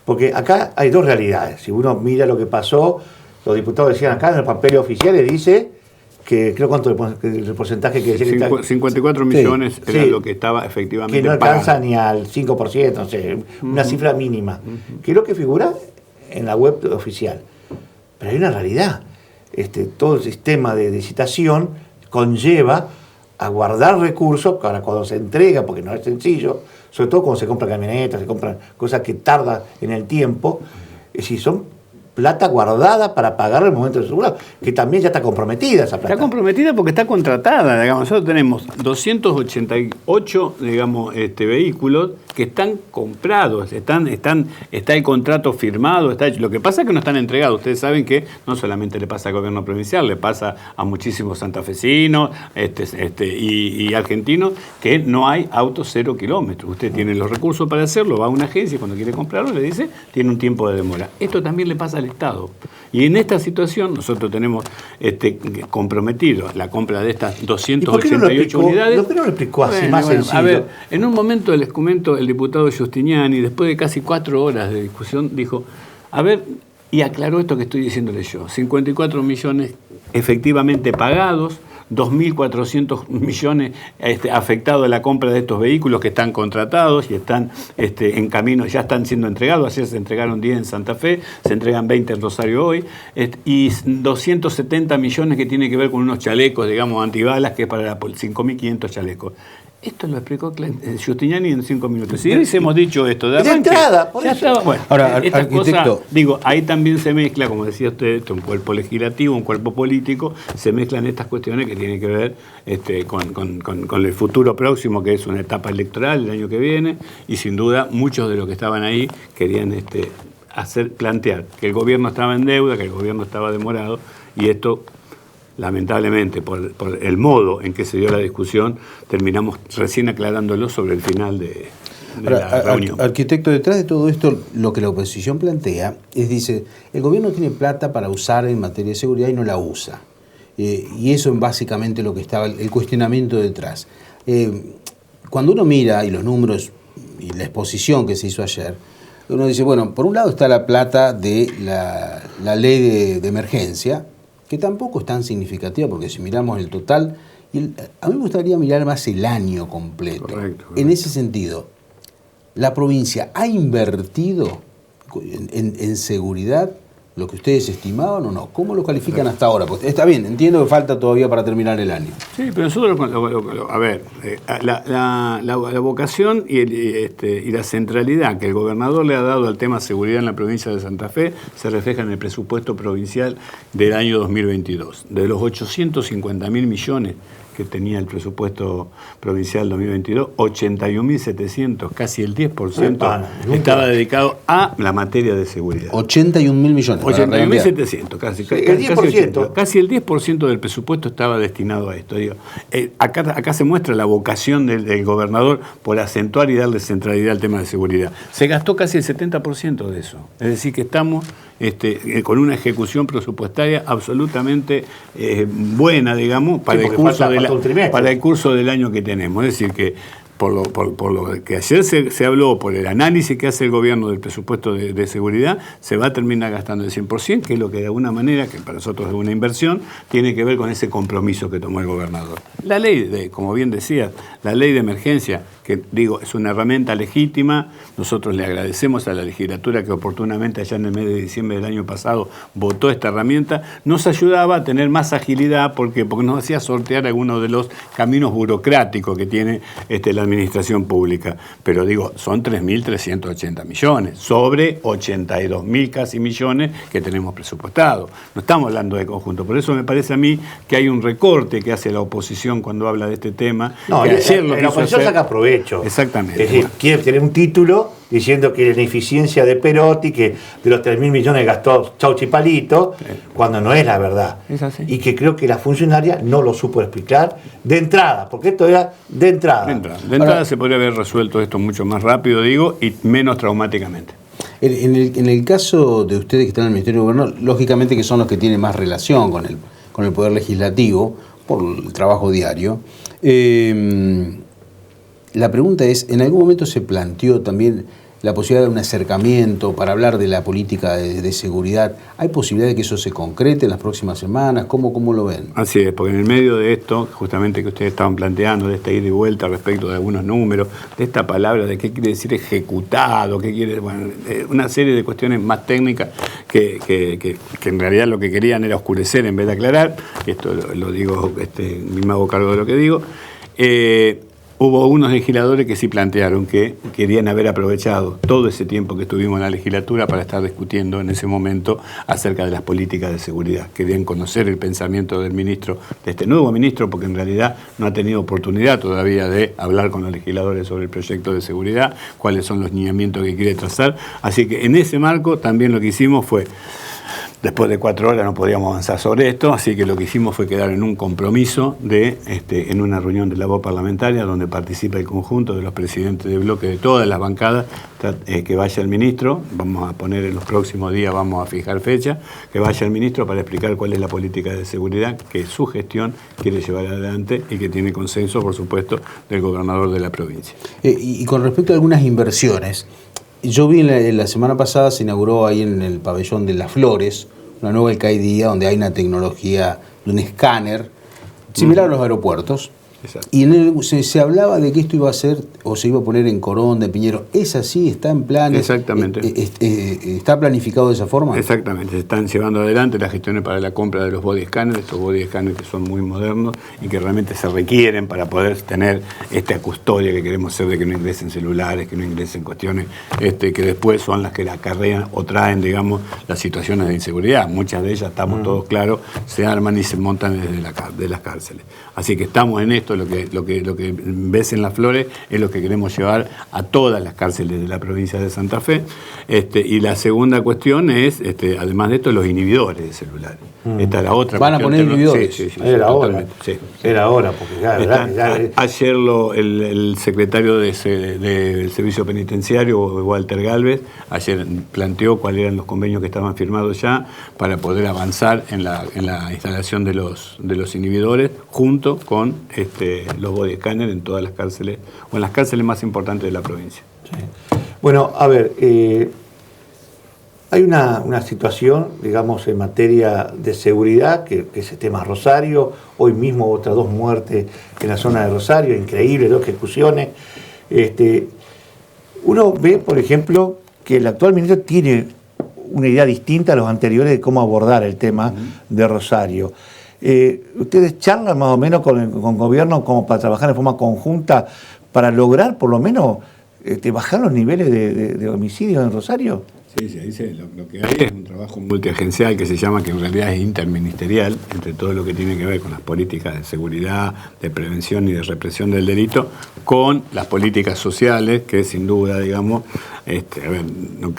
Porque acá hay dos realidades. Si uno mira lo que pasó, los diputados decían acá en el papel oficial, dice que creo cuánto el porcentaje que decía 54 millones era lo que estaba efectivamente que no alcanza pagando. Ni al 5%, no sé, una cifra mínima, que es lo que figura en la web oficial. Pero hay una realidad. Todo el sistema de licitación conlleva a guardar recursos para cuando se entrega, porque no es sencillo, sobre todo cuando se compran camionetas, se compran cosas que tardan en el tiempo, es decir, son plata guardada para pagar el momento de seguridad, que también ya está comprometida esa plata. Está comprometida porque está contratada, digamos. Nosotros tenemos 288, digamos, vehículos que están comprados, está el contrato firmado, está hecho. Lo que pasa es que no están entregados. Ustedes saben que no solamente le pasa al gobierno provincial, le pasa a muchísimos santafesinos y argentinos que no hay autos 0 kilómetros. Usted tiene los recursos para hacerlo, va a una agencia y cuando quiere comprarlo le dice, tiene un tiempo de demora. Esto también le pasa al Estado. Y en esta situación nosotros tenemos comprometido la compra de estas 288 unidades. ¿Por qué no lo explicó así más sencillo? A ver, en un momento les comento, el diputado Giustiniani, después de casi 4 horas de discusión, dijo, A ver, y aclaró esto que estoy diciéndole yo. 54 millones efectivamente pagados, 2.400 millones afectados a la compra de estos vehículos que están contratados y están en camino, ya están siendo entregados. Ayer se entregaron 10 en Santa Fe, se entregan 20 en Rosario hoy, y 270 millones que tiene que ver con unos chalecos, digamos, antibalas, que es para 5.500 chalecos. Esto lo explicó Giustiniani en 5 minutos. Si hubiésemos dicho esto de arranque, entrada, por ya eso. estaba. Bueno, ahora, estas arquitecto, cosas, digo, ahí también se mezcla, como decía usted, un cuerpo legislativo, un cuerpo político, se mezclan estas cuestiones que tienen que ver con el futuro próximo, que es una etapa electoral el año que viene, y sin duda muchos de los que estaban ahí querían plantear que el gobierno estaba en deuda, que el gobierno estaba demorado, y esto, lamentablemente, por el modo en que se dio la discusión, terminamos recién aclarándolo sobre el final de la reunión. Arquitecto, detrás de todo esto, lo que la oposición plantea es, dice, el gobierno tiene plata para usar en materia de seguridad y no la usa. Y eso es básicamente lo que estaba, el cuestionamiento detrás. Cuando uno mira, y los números, y la exposición que se hizo ayer, uno dice, bueno, por un lado está la plata de la ley de emergencia, que tampoco es tan significativa, porque si miramos el total, a mí me gustaría mirar más el año completo. Correcto. En ese sentido, ¿la provincia ha invertido en seguridad lo que ustedes estimaban o no? ¿Cómo lo califican hasta ahora? Porque está bien, entiendo que falta todavía para terminar el año. Sí, pero nosotros, a ver, la vocación y la centralidad que el gobernador le ha dado al tema seguridad en la provincia de Santa Fe se refleja en el presupuesto provincial del año 2022. De los 850.000 millones que tenía el presupuesto provincial 2022, 81.700, casi el 10%, estaba dedicado a la materia de seguridad. 81.000 millones. 81.700, casi el 10%. Casi el 10% del presupuesto estaba destinado a esto. Digo, acá se muestra la vocación del gobernador por acentuar y darle centralidad al tema de seguridad. Se gastó casi el 70% de eso. Es decir, que estamos con una ejecución presupuestaria absolutamente buena, digamos, para el curso del año que tenemos. Es decir, que por lo que ayer se habló, por el análisis que hace el gobierno del presupuesto de seguridad, se va a terminar gastando el 100%, que es lo que de alguna manera, que para nosotros es una inversión, tiene que ver con ese compromiso que tomó el gobernador. La ley, como bien decía, la ley de emergencia, que digo, es una herramienta legítima. Nosotros le agradecemos a la legislatura que oportunamente allá en el mes de diciembre del año pasado votó esta herramienta. Nos ayudaba a tener más agilidad porque nos hacía sortear algunos de los caminos burocráticos que tiene la administración pública. Pero digo, son 3.380 millones, sobre 82.000 casi millones que tenemos presupuestados. No estamos hablando de conjunto. Por eso me parece a mí que hay un recorte que hace la oposición cuando habla de este tema. No, que ayer lo la oposición saca provecho. Exactamente. Es decir, quiere tener un título diciendo que la ineficiencia de Perotti, que de los 3.000 millones gastó Chauchi Palito, cuando no es la verdad. Es así. Y que creo que la funcionaria no lo supo explicar de entrada, porque esto era de entrada. De entrada se podría haber resuelto esto mucho más rápido, digo, y menos traumáticamente. En el caso de ustedes que están en el Ministerio de Gobierno, lógicamente que son los que tienen más relación con el Poder Legislativo, por el trabajo diario. La pregunta es, ¿en algún momento se planteó también la posibilidad de un acercamiento para hablar de la política de seguridad? ¿Hay posibilidad de que eso se concrete en las próximas semanas? ¿Cómo lo ven? Así es, porque en el medio de esto, justamente que ustedes estaban planteando, de esta ida y vuelta respecto de algunos números, de esta palabra de qué quiere decir ejecutado, qué quiere, bueno, una serie de cuestiones más técnicas que en realidad lo que querían era oscurecer en vez de aclarar, esto lo digo, me hago cargo de lo que digo. Hubo unos legisladores que sí plantearon que querían haber aprovechado todo ese tiempo que estuvimos en la legislatura para estar discutiendo en ese momento acerca de las políticas de seguridad. Querían conocer el pensamiento del ministro, de este nuevo ministro, porque en realidad no ha tenido oportunidad todavía de hablar con los legisladores sobre el proyecto de seguridad, cuáles son los lineamientos que quiere trazar. Así que en ese marco también lo que hicimos fue... Después de 4 horas no podíamos avanzar sobre esto, así que lo que hicimos fue quedar en un compromiso en una reunión de labor parlamentaria donde participa el conjunto de los presidentes de bloque de todas las bancadas, que vaya el ministro, vamos a poner en los próximos días, vamos a fijar fecha, que vaya el ministro para explicar cuál es la política de seguridad que su gestión quiere llevar adelante y que tiene consenso, por supuesto, del gobernador de la provincia. Y con respecto a algunas inversiones, Yo vi la semana pasada, se inauguró ahí en el pabellón de Las Flores, una nueva alcaldía donde hay una tecnología de un escáner, similar a los aeropuertos. Exacto. Y se hablaba de que esto iba a ser, o se iba a poner en Corón, de Piñero. ¿Es así? ¿Está en planes? Exactamente. ¿Está planificado de esa forma? Exactamente. Se están llevando adelante las gestiones para la compra de los body scanners, estos body scanners que son muy modernos y que realmente se requieren para poder tener esta custodia que queremos hacer de que no ingresen celulares, que no ingresen cuestiones que después son las que la acarrean o traen, digamos, las situaciones de inseguridad. Muchas de ellas, estamos todos claros, se arman y se montan desde las cárceles. Así que estamos en esto. Lo que ves en Las Flores es lo que queremos llevar a todas las cárceles de la provincia de Santa Fe. Y la segunda cuestión es, además de esto, los inhibidores de celulares. Esta es la otra. ¿Van a poner inhibidores? Sí, era hora. Sí. Era hora, porque ya ayer el secretario del Servicio Penitenciario, Walter Galvez, ayer planteó cuáles eran los convenios que estaban firmados ya para poder avanzar en la instalación de los inhibidores junto con los body scanners en todas las cárceles, o en las cárceles más importantes de la provincia. Sí. Bueno, a ver, hay una situación, digamos, en materia de seguridad, que es el tema Rosario. Hoy mismo otras 2 muertes en la zona de Rosario, increíble, 2 ejecuciones. Uno ve, por ejemplo, que el actual ministro tiene una idea distinta a los anteriores de cómo abordar el tema de Rosario. ¿Ustedes charlan más o menos con gobierno como para trabajar de forma conjunta para lograr por lo menos bajar los niveles de homicidios en Rosario? Sí, lo que hay es un trabajo multiagencial que se llama, que en realidad es interministerial, entre todo lo que tiene que ver con las políticas de seguridad, de prevención y de represión del delito, con las políticas sociales, que sin duda, digamos, no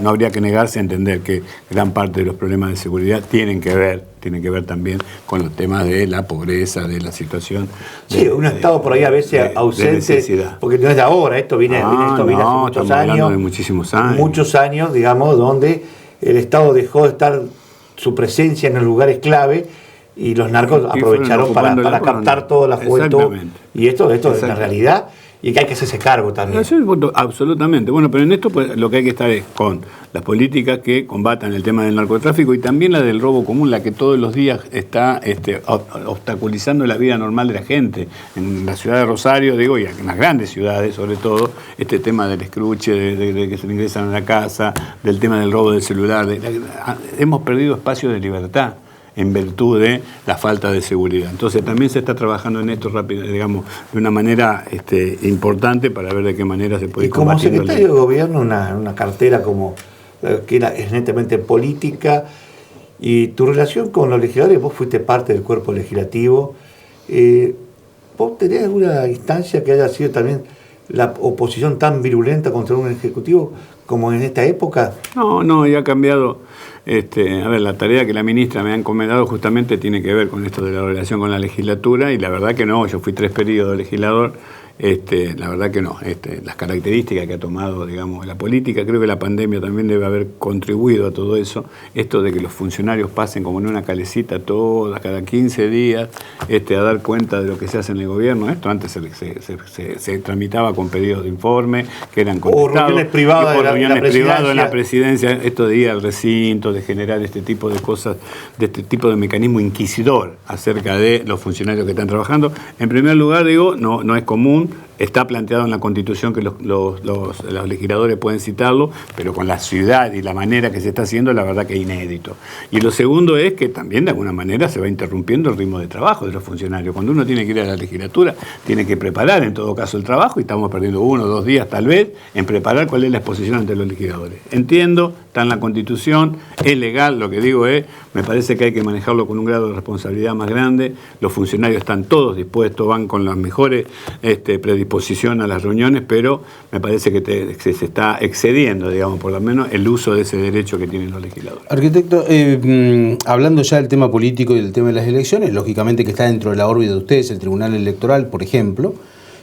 habría que negarse a entender que gran parte de los problemas de seguridad tienen que ver también con los temas de la pobreza, de la situación. Sí, un Estado por ahí a veces ausente, porque no es de ahora, esto viene hace muchos años. De muchísimos años. Muchos años, digamos, donde el Estado dejó de estar su presencia en los lugares clave y los narcos aprovecharon para captar toda la juventud. Y esto es una realidad. Y que hay que hacerse cargo también. Absolutamente. Bueno, pero en esto pues, lo que hay que estar es con las políticas que combatan el tema del narcotráfico y también la del robo común, la que todos los días está obstaculizando la vida normal de la gente. En la ciudad de Rosario, digo, y en las grandes ciudades sobre todo, este tema del escruche, de que se le ingresan a la casa, del tema del robo del celular. Hemos perdido espacios de libertad en virtud de la falta de seguridad. Entonces también se está trabajando en esto rápido, digamos, de una manera importante para ver de qué manera se puede combatir. Y como secretario de gobierno, una cartera como que es netamente política, y tu relación con los legisladores, vos fuiste parte del cuerpo legislativo, ¿vos tenés alguna instancia que haya sido también la oposición tan virulenta contra un ejecutivo como en esta época? No, ya ha cambiado. La tarea que la ministra me ha encomendado justamente tiene que ver con esto de la relación con la legislatura, y la verdad que no, yo fui 3 periodos legislador. La verdad que no, las características que ha tomado, digamos, la política, creo que la pandemia también debe haber contribuido a todo eso, esto de que los funcionarios pasen como en una calecita cada 15 días, a dar cuenta de lo que se hace en el gobierno. Esto antes se tramitaba con pedidos de informe, que eran contestados, o reuniones privadas en la presidencia, esto de ir al recinto, de generar este tipo de cosas, de este tipo de mecanismo inquisidor acerca de los funcionarios que están trabajando. En primer lugar, digo, no es común. Está planteado en la Constitución que los legisladores pueden citarlo, pero con la ciudad y la manera que se está haciendo, la verdad que es inédito. Y lo segundo es que también de alguna manera se va interrumpiendo el ritmo de trabajo de los funcionarios. Cuando uno tiene que ir a la legislatura, tiene que preparar en todo caso el trabajo, y estamos perdiendo 1 o 2 días tal vez en preparar cuál es la exposición ante los legisladores. Entiendo, está en la Constitución, es legal, lo que digo es, me parece que hay que manejarlo con un grado de responsabilidad más grande. Los funcionarios están todos dispuestos, van con las mejores predisposición a las reuniones, pero me parece que se está excediendo, digamos, por lo menos el uso de ese derecho que tienen los legisladores. Arquitecto, hablando ya del tema político y del tema de las elecciones, lógicamente que está dentro de la órbita de ustedes, el Tribunal Electoral, por ejemplo,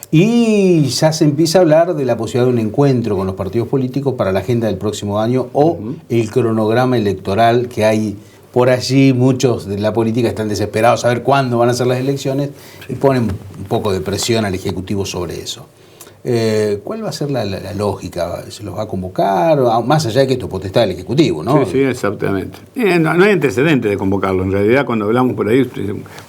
y ya se empieza a hablar de la posibilidad de un encuentro con los partidos políticos para la agenda del próximo año o el cronograma electoral que hay. Por allí muchos de la política están desesperados a ver cuándo van a ser las elecciones y ponen un poco de presión al Ejecutivo sobre eso. ¿Cuál va a ser la lógica? ¿Se los va a convocar? Más allá de que esto es potestad del Ejecutivo, ¿no? Sí, exactamente. No hay antecedente de convocarlo. En realidad, cuando hablamos por ahí,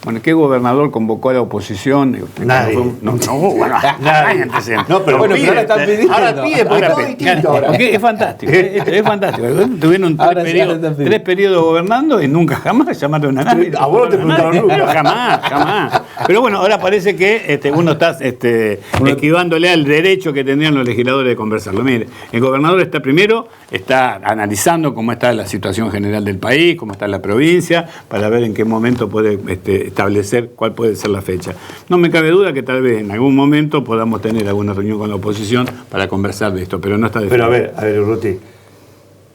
bueno, ¿qué gobernador convocó a la oposición? Nadie. No, bueno, no hay antecedente. No, pero bueno, pide, ahora están pidiendo. ahora pide porque es distinto ahora. Porque es fantástico, es fantástico. Tuvieron tres periodos gobernando y nunca jamás llamaron a nadie. A vos no te preguntaron nunca. Jamás. Pero bueno, ahora parece que uno está esquivándole al derecho que tendrían los legisladores de conversarlo. Mire, el gobernador está analizando cómo está la situación general del país, cómo está la provincia, para ver en qué momento puede establecer cuál puede ser la fecha. No me cabe duda que tal vez en algún momento podamos tener alguna reunión con la oposición para conversar de esto, pero no está definido. Pero a ver, Urruti,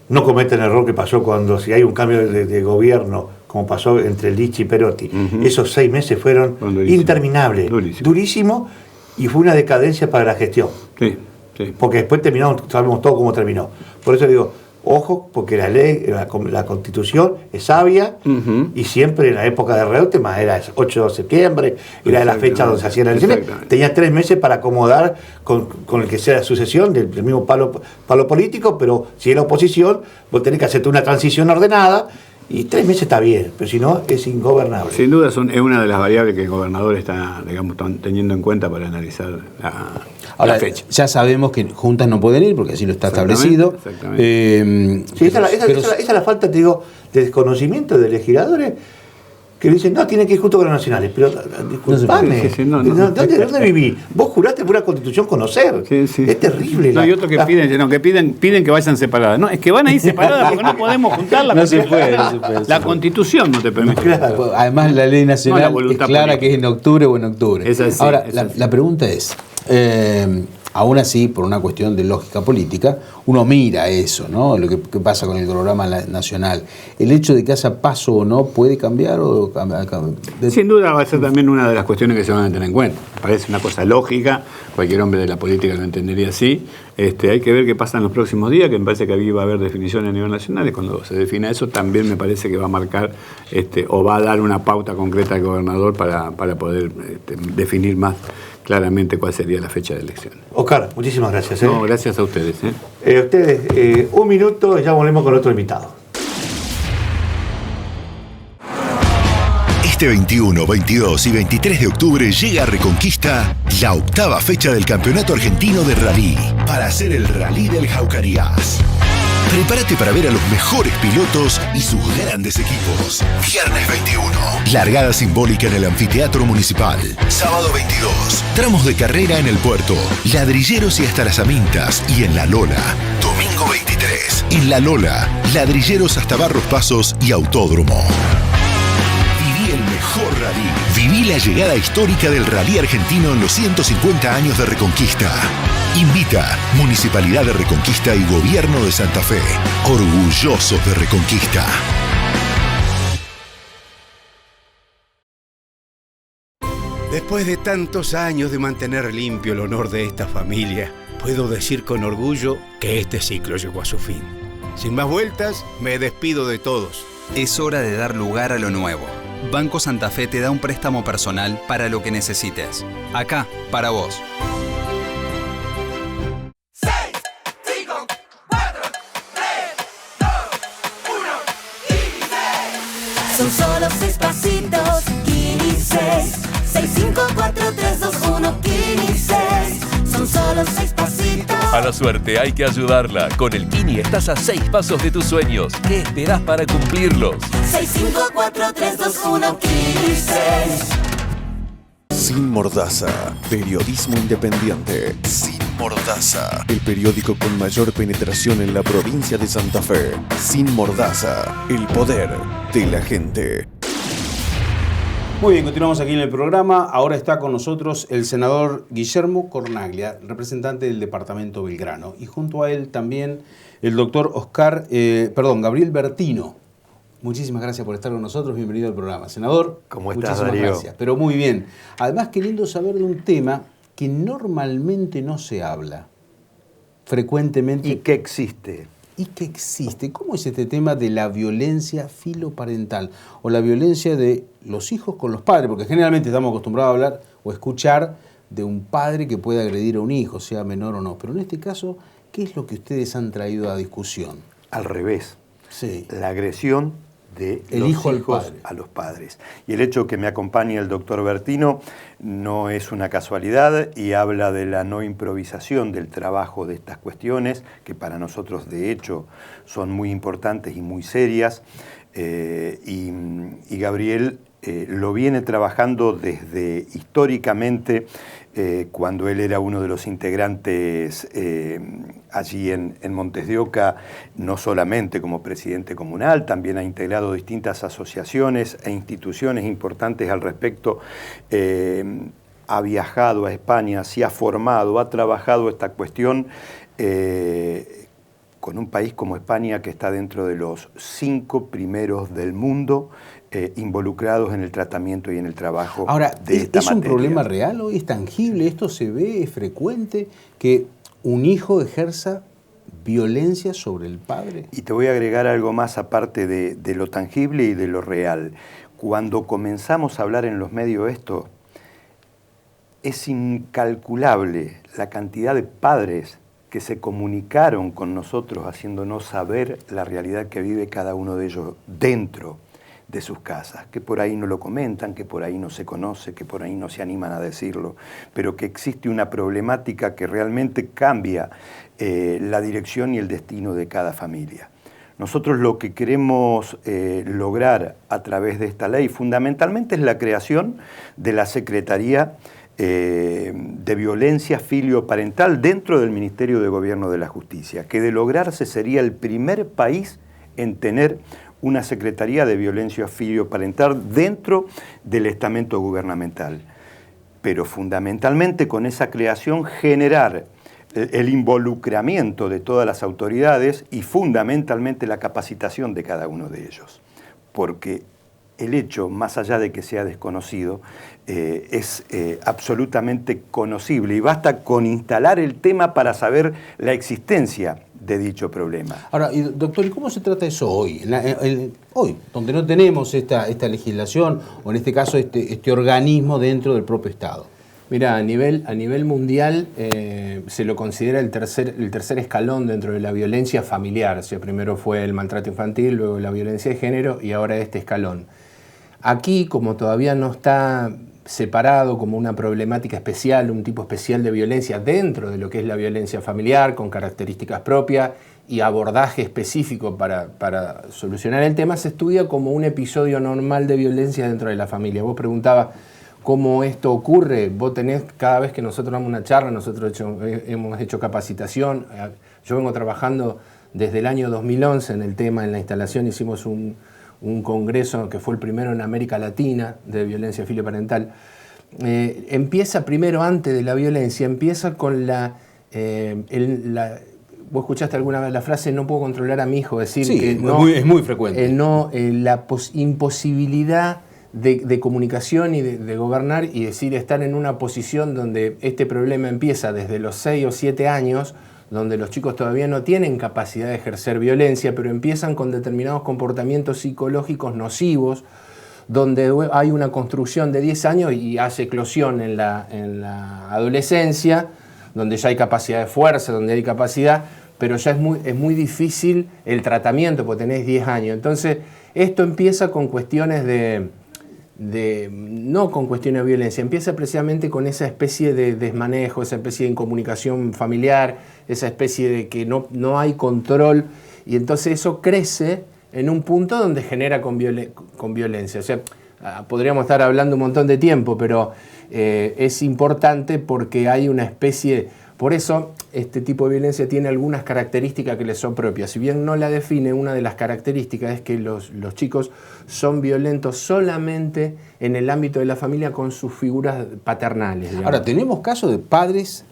no cometen el error que pasó cuando si hay un cambio de gobierno, como pasó entre Lichi y Perotti. Esos 6 meses fueron interminables, durísimo, y fue una decadencia para la gestión. Sí. Porque después sabemos todo cómo terminó. Por eso digo, ojo, porque la ley, la Constitución es sabia, y siempre en la época de Reutemann era el 8 de septiembre, era la fecha donde se hacían las elecciones. Tenía 3 meses para acomodar con el que sea la sucesión del mismo palo político, pero si era oposición, vos tenés que hacerte una transición ordenada. Y 3 meses está bien, pero si no, es ingobernable. Sin duda es una de las variables que el gobernador está, teniendo en cuenta para analizar la fecha. Ya sabemos que juntas no pueden ir, porque así lo está establecido. Exactamente. Sí, esa es la falta, te digo, de desconocimiento de legisladores que dicen, no, tienen que ir junto con los nacionales. Pero, disculpame, ¿dónde viví? Vos juraste por una Constitución conocer. Sí. Es terrible. No, hay otros que piden que vayan separadas. No, es que van a ir separadas porque no podemos juntarlas. No se puede. La Constitución no te permite. Claro. Además, la ley nacional es clara que es en octubre o en octubre. Es así, ahora, la pregunta es, aún así, por una cuestión de lógica política, uno mira eso, ¿no? Lo que pasa con el programa nacional. ¿El hecho de que haya paso o no puede cambiar? Sin duda va a ser también una de las cuestiones que se van a tener en cuenta. Parece una cosa lógica, cualquier hombre de la política lo entendería así. Hay que ver qué pasa en los próximos días, que me parece que aquí va a haber definiciones a nivel nacional, y cuando se defina eso también me parece que va a marcar o va a dar una pauta concreta al gobernador para poder definir más claramente cuál sería la fecha de elecciones. Oscar, muchísimas gracias. No, gracias a ustedes. Ustedes, 1 minuto y ya volvemos con otro invitado. Este 21, 22 y 23 de octubre llega a Reconquista la 8ª fecha del Campeonato Argentino de Rally, para hacer el Rally del Jaucarías. Prepárate para ver a los mejores pilotos y sus grandes equipos. Viernes 21, largada simbólica en el Anfiteatro Municipal. Sábado 22, tramos de carrera en el puerto, ladrilleros y hasta las Amintas y en La Lola. Domingo 23, en La Lola, ladrilleros hasta Barros Pasos y Autódromo. Viví el mejor rally. Viví la llegada histórica del rally argentino en los 150 años de Reconquista. Invita Municipalidad de Reconquista y Gobierno de Santa Fe. Orgullosos de Reconquista. Después de tantos años de mantener limpio el honor de esta familia, puedo decir con orgullo que este ciclo llegó a su fin. Sin más vueltas, me despido de todos. Es hora de dar lugar a lo nuevo. Banco Santa Fe te da un préstamo personal para lo que necesites. Acá, para vos. 6, 5, 4, 3, 2, 1, 15. Son solo 6 pasitos, 15. 6, 5, 4, 3, 2, 1, 15. Son solo 6 pasitos. A la suerte hay que ayudarla. Con el Kini estás a 6 pasos de tus sueños. ¿Qué esperás para cumplirlos? 6, 5, 4, 3, 2, 1, 15. Sin Mordaza, periodismo independiente. Sin Mordaza, el periódico con mayor penetración en la provincia de Santa Fe. Sin Mordaza, el poder de la gente. Muy bien, continuamos aquí en el programa. Ahora está con nosotros el senador Guillermo Cornaglia, representante del departamento Belgrano. Y junto a él también el doctor Gabriel Bertino. Muchísimas gracias por estar con nosotros. Bienvenido al programa. Senador, ¿cómo estás, muchísimas Darío? Gracias. Pero muy bien. Además, qué lindo saber de un tema que normalmente no se habla frecuentemente. ¿Y qué existe? ¿Cómo es este tema de la violencia filoparental o la violencia de los hijos con los padres? Porque generalmente estamos acostumbrados a hablar o escuchar de un padre que puede agredir a un hijo, sea menor o no. Pero en este caso, ¿qué es lo que ustedes han traído a discusión? Al revés. Sí. La agresión de el los hijo hijos a los padres. Y el hecho que me acompañe el doctor Bertino no es una casualidad y habla de la no improvisación del trabajo de estas cuestiones, que para nosotros de hecho son muy importantes y muy serias. Y Gabriel lo viene trabajando desde históricamente, cuando él era uno de los integrantes allí en Montes de Oca, no solamente como presidente comunal, también ha integrado distintas asociaciones e instituciones importantes al respecto. Ha viajado a España, se ha formado, ha trabajado esta cuestión con un país como España, que está dentro de los 5 primeros del mundo involucrados en el tratamiento y en el trabajo. Ahora, de esta ¿es un materia. problema real hoy? ¿Es tangible? ¿Esto se ve? ¿Es frecuente que un hijo ejerza violencia sobre el padre? Y te voy a agregar algo más aparte de lo tangible y de lo real. Cuando comenzamos a hablar en los medios esto, es incalculable la cantidad de padres que se comunicaron con nosotros haciéndonos saber la realidad que vive cada uno de ellos dentro de sus casas, que por ahí no lo comentan, que por ahí no se conoce, que por ahí no se animan a decirlo, pero que existe una problemática que realmente cambia la dirección y el destino de cada familia. Nosotros lo que queremos lograr a través de esta ley fundamentalmente es la creación de la Secretaría de Violencia Filioparental dentro del Ministerio de Gobierno de la Justicia, que de lograrse sería el primer país en tener una Secretaría de Violencia Filioparental dentro del estamento gubernamental. Pero fundamentalmente con esa creación generar el involucramiento de todas las autoridades y fundamentalmente la capacitación de cada uno de ellos. Porque el hecho, más allá de que sea desconocido, es absolutamente conocible y basta con instalar el tema para saber la existencia de dicho problema. Ahora, doctor, ¿y cómo se trata eso hoy? Hoy, donde no tenemos esta legislación, o en este caso este organismo dentro del propio Estado. Mira, a nivel mundial se lo considera el tercer escalón dentro de la violencia familiar. O sea, primero fue el maltrato infantil, luego la violencia de género y ahora este escalón. Aquí, como todavía no está separado como una problemática especial, un tipo especial de violencia dentro de lo que es la violencia familiar, con características propias y abordaje específico para solucionar el tema, se estudia como un episodio normal de violencia dentro de la familia. Vos preguntabas cómo esto ocurre. Vos tenés, cada vez que nosotros damos una charla, nosotros hemos hecho capacitación. Yo vengo trabajando desde el año 2011 en el tema, en la instalación, hicimos un congreso que fue el primero en América Latina de violencia filioparental. Empieza primero, antes de la violencia, empieza con vos escuchaste alguna vez la frase, no puedo controlar a mi hijo, decir sí, que no, es muy frecuente. La imposibilidad de comunicación y de gobernar, y decir, estar en una posición donde este problema empieza desde los 6 o 7 años, donde los chicos todavía no tienen capacidad de ejercer violencia, pero empiezan con determinados comportamientos psicológicos nocivos, donde hay una construcción de 10 años y hace eclosión en la adolescencia, donde ya hay capacidad de fuerza, donde hay capacidad, pero ya es muy difícil el tratamiento porque tenés 10 años. Entonces, esto empieza con cuestiones no con cuestiones de violencia, empieza precisamente con esa especie de desmanejo, esa especie de incomunicación familiar, esa especie de que no hay control, y entonces eso crece en un punto donde genera con violencia. O sea, podríamos estar hablando un montón de tiempo, pero es importante porque hay una especie... Por eso este tipo de violencia tiene algunas características que le son propias. Si bien no la define, una de las características es que los chicos son violentos solamente en el ámbito de la familia con sus figuras paternales. Digamos. Ahora, ¿tenemos casos de padres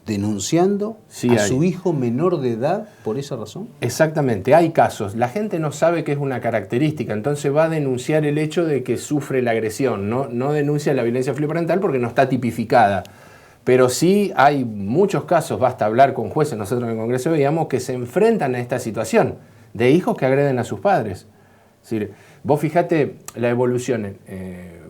denunciando sí, a su hijo menor de edad por esa razón? Exactamente, hay casos. La gente no sabe que es una característica, entonces va a denunciar el hecho de que sufre la agresión. No denuncia la violencia filioparental porque no está tipificada. Pero sí hay muchos casos, basta hablar con jueces, nosotros en el Congreso veíamos que se enfrentan a esta situación de hijos que agreden a sus padres. Es decir, vos fijate la evolución.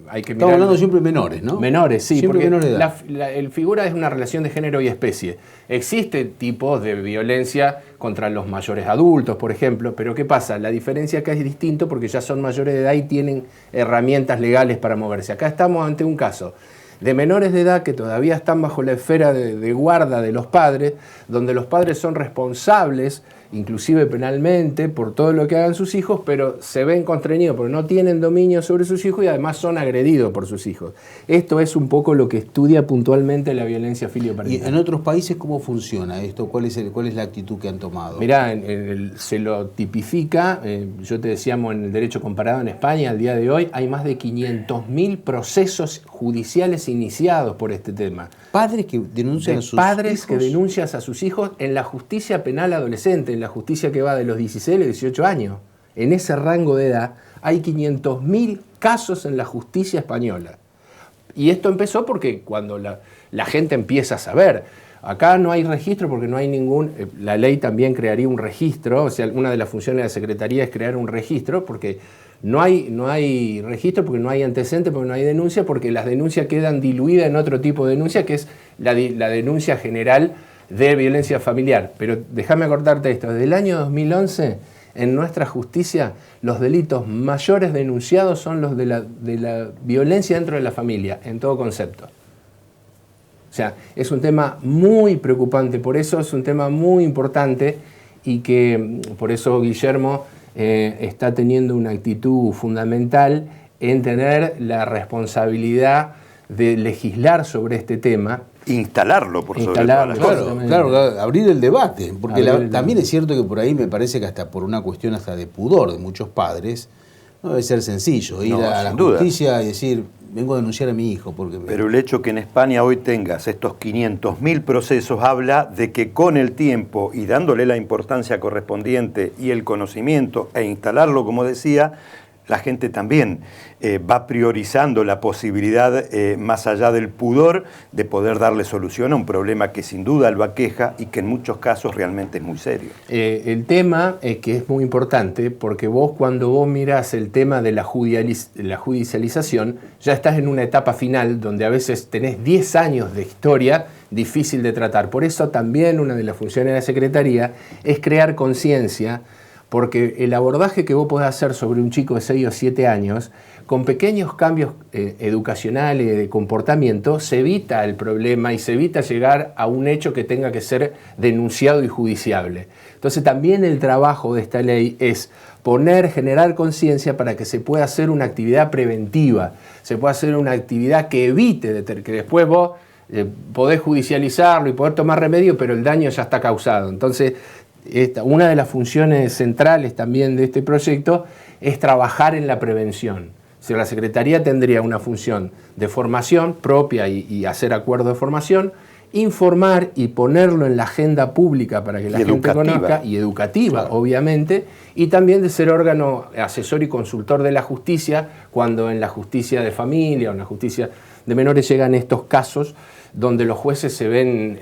hay que mirar... Estamos hablando siempre de menores, ¿no? Menores, sí, siempre porque menores de edad. el figura es una relación de género y especie. Existen tipos de violencia contra los mayores adultos, por ejemplo, pero ¿qué pasa? La diferencia acá es distinto porque ya son mayores de edad y tienen herramientas legales para moverse. Acá estamos ante un caso de menores de edad que todavía están bajo la esfera de guarda de los padres, donde los padres son responsables, inclusive penalmente, por todo lo que hagan sus hijos, pero se ven constreñidos porque no tienen dominio sobre sus hijos y además son agredidos por sus hijos. Esto es un poco lo que estudia puntualmente la violencia filioparental. ¿Y en otros países cómo funciona esto? ¿Cuál es la actitud que han tomado? Mirá, se lo tipifica, yo te decíamos en el derecho comparado en España, al día de hoy hay más de 500.000 procesos judiciales iniciados por este tema. Padres que denuncian a sus padres hijos. que denuncian a sus hijos en la justicia penal adolescente, en la justicia que va de los 16 a los 18 años. En ese rango de edad hay 500.000 casos en la justicia española. Y esto empezó porque cuando la gente empieza a saber, acá no hay registro porque no hay ningún... La ley también crearía un registro, o sea, una de las funciones de la Secretaría es crear un registro porque no hay registro, porque no hay antecedentes, porque no hay denuncia, porque las denuncias quedan diluidas en otro tipo de denuncia, que es la denuncia general de violencia familiar. Pero déjame acordarte esto, desde el año 2011, en nuestra justicia, los delitos mayores denunciados son los de la violencia dentro de la familia, en todo concepto. O sea, es un tema muy preocupante, por eso es un tema muy importante y que por eso Guillermo está teniendo una actitud fundamental en tener la responsabilidad de legislar sobre este tema. Instalarlo, por sobre todas las cosas. Claro, abrir el debate, porque también es cierto que por ahí me parece que hasta por una cuestión hasta de pudor de muchos padres, no debe ser sencillo ir a la justicia y decir, vengo a denunciar a mi hijo. Pero el hecho que en España hoy tengas estos 500.000 procesos habla de que con el tiempo y dándole la importancia correspondiente y el conocimiento e instalarlo, como decía, la gente también va priorizando la posibilidad, más allá del pudor, de poder darle solución a un problema que sin duda lo aqueja y que en muchos casos realmente es muy serio. El tema es que es muy importante porque cuando vos mirás el tema de la judicialización, ya estás en una etapa final donde a veces tenés 10 años de historia difícil de tratar. Por eso también una de las funciones de la Secretaría es crear conciencia, porque el abordaje que vos podés hacer sobre un chico de 6 o 7 años, con pequeños cambios educacionales de comportamiento, se evita el problema y se evita llegar a un hecho que tenga que ser denunciado y judiciable. Entonces también el trabajo de esta ley es generar conciencia para que se pueda hacer una actividad preventiva, se pueda hacer una actividad que evite que después vos podés judicializarlo y poder tomar remedio, pero el daño ya está causado. Entonces, una de las funciones centrales también de este proyecto es trabajar en la prevención. O sea, la Secretaría tendría una función de formación propia y hacer acuerdos de formación, informar y ponerlo en la agenda pública para que la gente conozca, y educativa, claro, obviamente, y también de ser órgano asesor y consultor de la justicia cuando en la justicia de familia o en la justicia de menores llegan estos casos donde los jueces se ven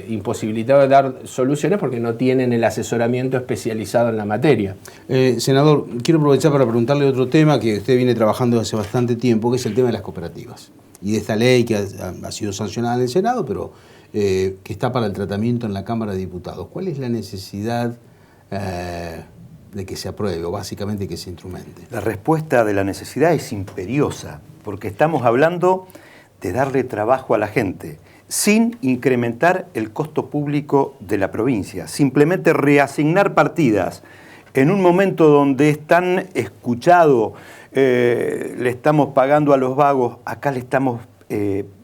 imposibilitados de dar soluciones porque no tienen el asesoramiento especializado en la materia. Senador, quiero aprovechar para preguntarle otro tema que usted viene trabajando hace bastante tiempo, que es el tema de las cooperativas. Y de esta ley que ha sido sancionada en el Senado, pero que está para el tratamiento en la Cámara de Diputados. ¿Cuál es la necesidad de que se apruebe o básicamente que se instrumente? La respuesta de la necesidad es imperiosa, porque estamos hablando de darle trabajo a la gente, sin incrementar el costo público de la provincia, simplemente reasignar partidas en un momento donde es tan escuchado, le estamos pagando a los vagos, acá le estamos,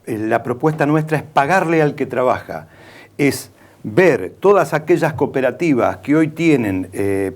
la propuesta nuestra es pagarle al que trabaja, es ver todas aquellas cooperativas que hoy tienen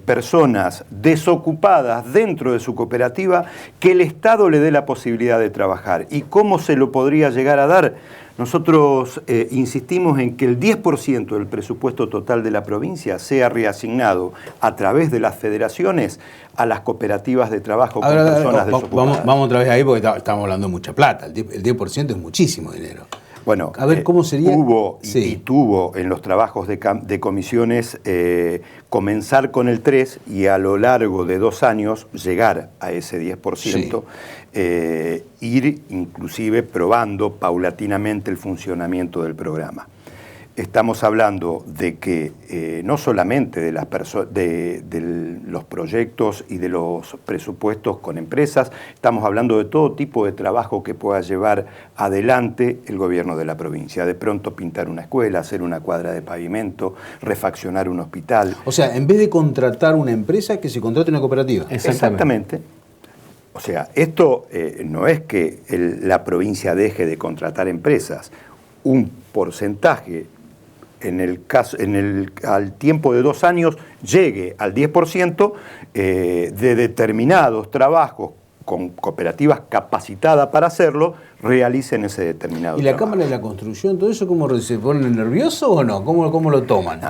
personas desocupadas dentro de su cooperativa, que el Estado le dé la posibilidad de trabajar. ¿Y cómo se lo podría llegar a dar? Nosotros insistimos en que el 10% del presupuesto total de la provincia sea reasignado a través de las federaciones a las cooperativas de trabajo con personas desocupadas. Vamos otra vez ahí porque estamos hablando de mucha plata. El 10% es muchísimo dinero. Bueno, a ver, ¿cómo sería? Hubo y tuvo en los trabajos de comisiones comenzar con el 3 y a lo largo de 2 años llegar a ese 10%, ir inclusive probando paulatinamente el funcionamiento del programa. Estamos hablando de que no solamente de los proyectos y de los presupuestos con empresas, estamos hablando de todo tipo de trabajo que pueda llevar adelante el gobierno de la provincia. De pronto pintar una escuela, hacer una cuadra de pavimento, refaccionar un hospital. O sea, en vez de contratar una empresa, que se contrate una cooperativa. Exactamente. O sea, esto no es que la provincia deje de contratar empresas. Un porcentaje al tiempo de 2 años llegue al 10% de determinados trabajos con cooperativas capacitadas para hacerlo, realicen ese determinado ¿Y la trabajo. Cámara de la Construcción, todo eso, cómo se pone nervioso o no? ¿Cómo lo toman?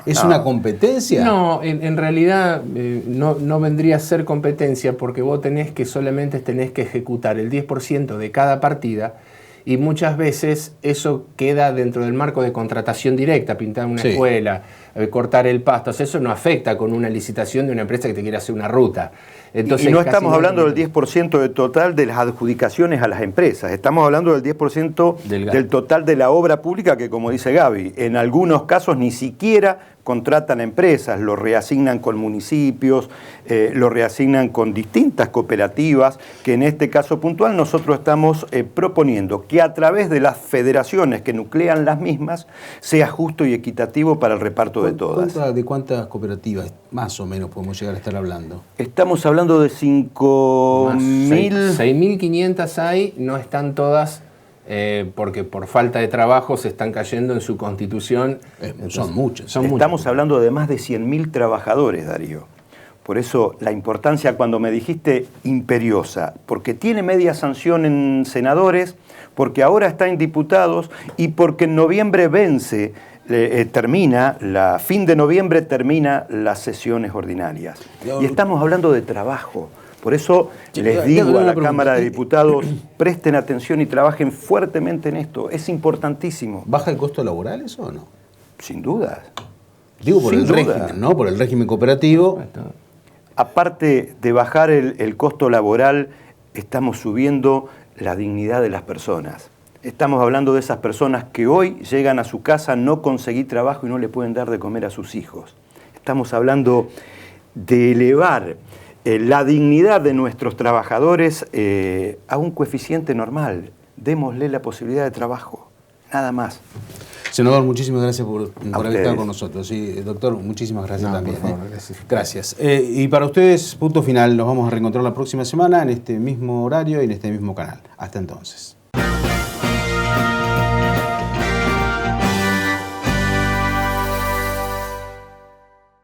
¿Es una competencia? No, en realidad no vendría a ser competencia porque vos tenés que ejecutar el 10% de cada partida. Y muchas veces eso queda dentro del marco de contratación directa, pintar una escuela, cortar el pasto. O sea, eso no afecta con una licitación de una empresa que te quiere hacer una ruta. Entonces, y no estamos hablando del 10% del total de las adjudicaciones a las empresas, estamos hablando del 10% del total de la obra pública que, como dice Gaby, en algunos casos ni siquiera contratan a empresas, lo reasignan con municipios, lo reasignan con distintas cooperativas, que en este caso puntual nosotros estamos proponiendo que a través de las federaciones que nuclean las mismas sea justo y equitativo para el reparto de todas. ¿De cuántas cooperativas más o menos podemos llegar a estar hablando? Estamos hablando de 5.000... 6.500 hay, no están todas... porque por falta de trabajo se están cayendo en su constitución. Son muchas. Estamos hablando de más de 100.000 trabajadores, Darío. Por eso la importancia cuando me dijiste imperiosa, porque tiene media sanción en senadores, porque ahora está en diputados y porque en noviembre vence, fin de noviembre termina las sesiones ordinarias. Y estamos hablando de trabajo. Por eso les digo a la Cámara de Diputados, presten atención y trabajen fuertemente en esto. Es importantísimo. ¿Baja el costo laboral eso o no? Sin duda. Digo por el régimen, ¿no? Por el régimen cooperativo. Aparte de bajar el costo laboral, estamos subiendo la dignidad de las personas. Estamos hablando de esas personas que hoy llegan a su casa, no conseguir trabajo y no le pueden dar de comer a sus hijos. Estamos hablando de elevar la dignidad de nuestros trabajadores a un coeficiente normal. Démosle la posibilidad de trabajo, nada más. Senador, muchísimas gracias por haber estado con nosotros. Sí, doctor, muchísimas gracias también. Por favor, gracias. Gracias. Y para ustedes, punto final. Nos vamos a reencontrar la próxima semana en este mismo horario y en este mismo canal. Hasta entonces.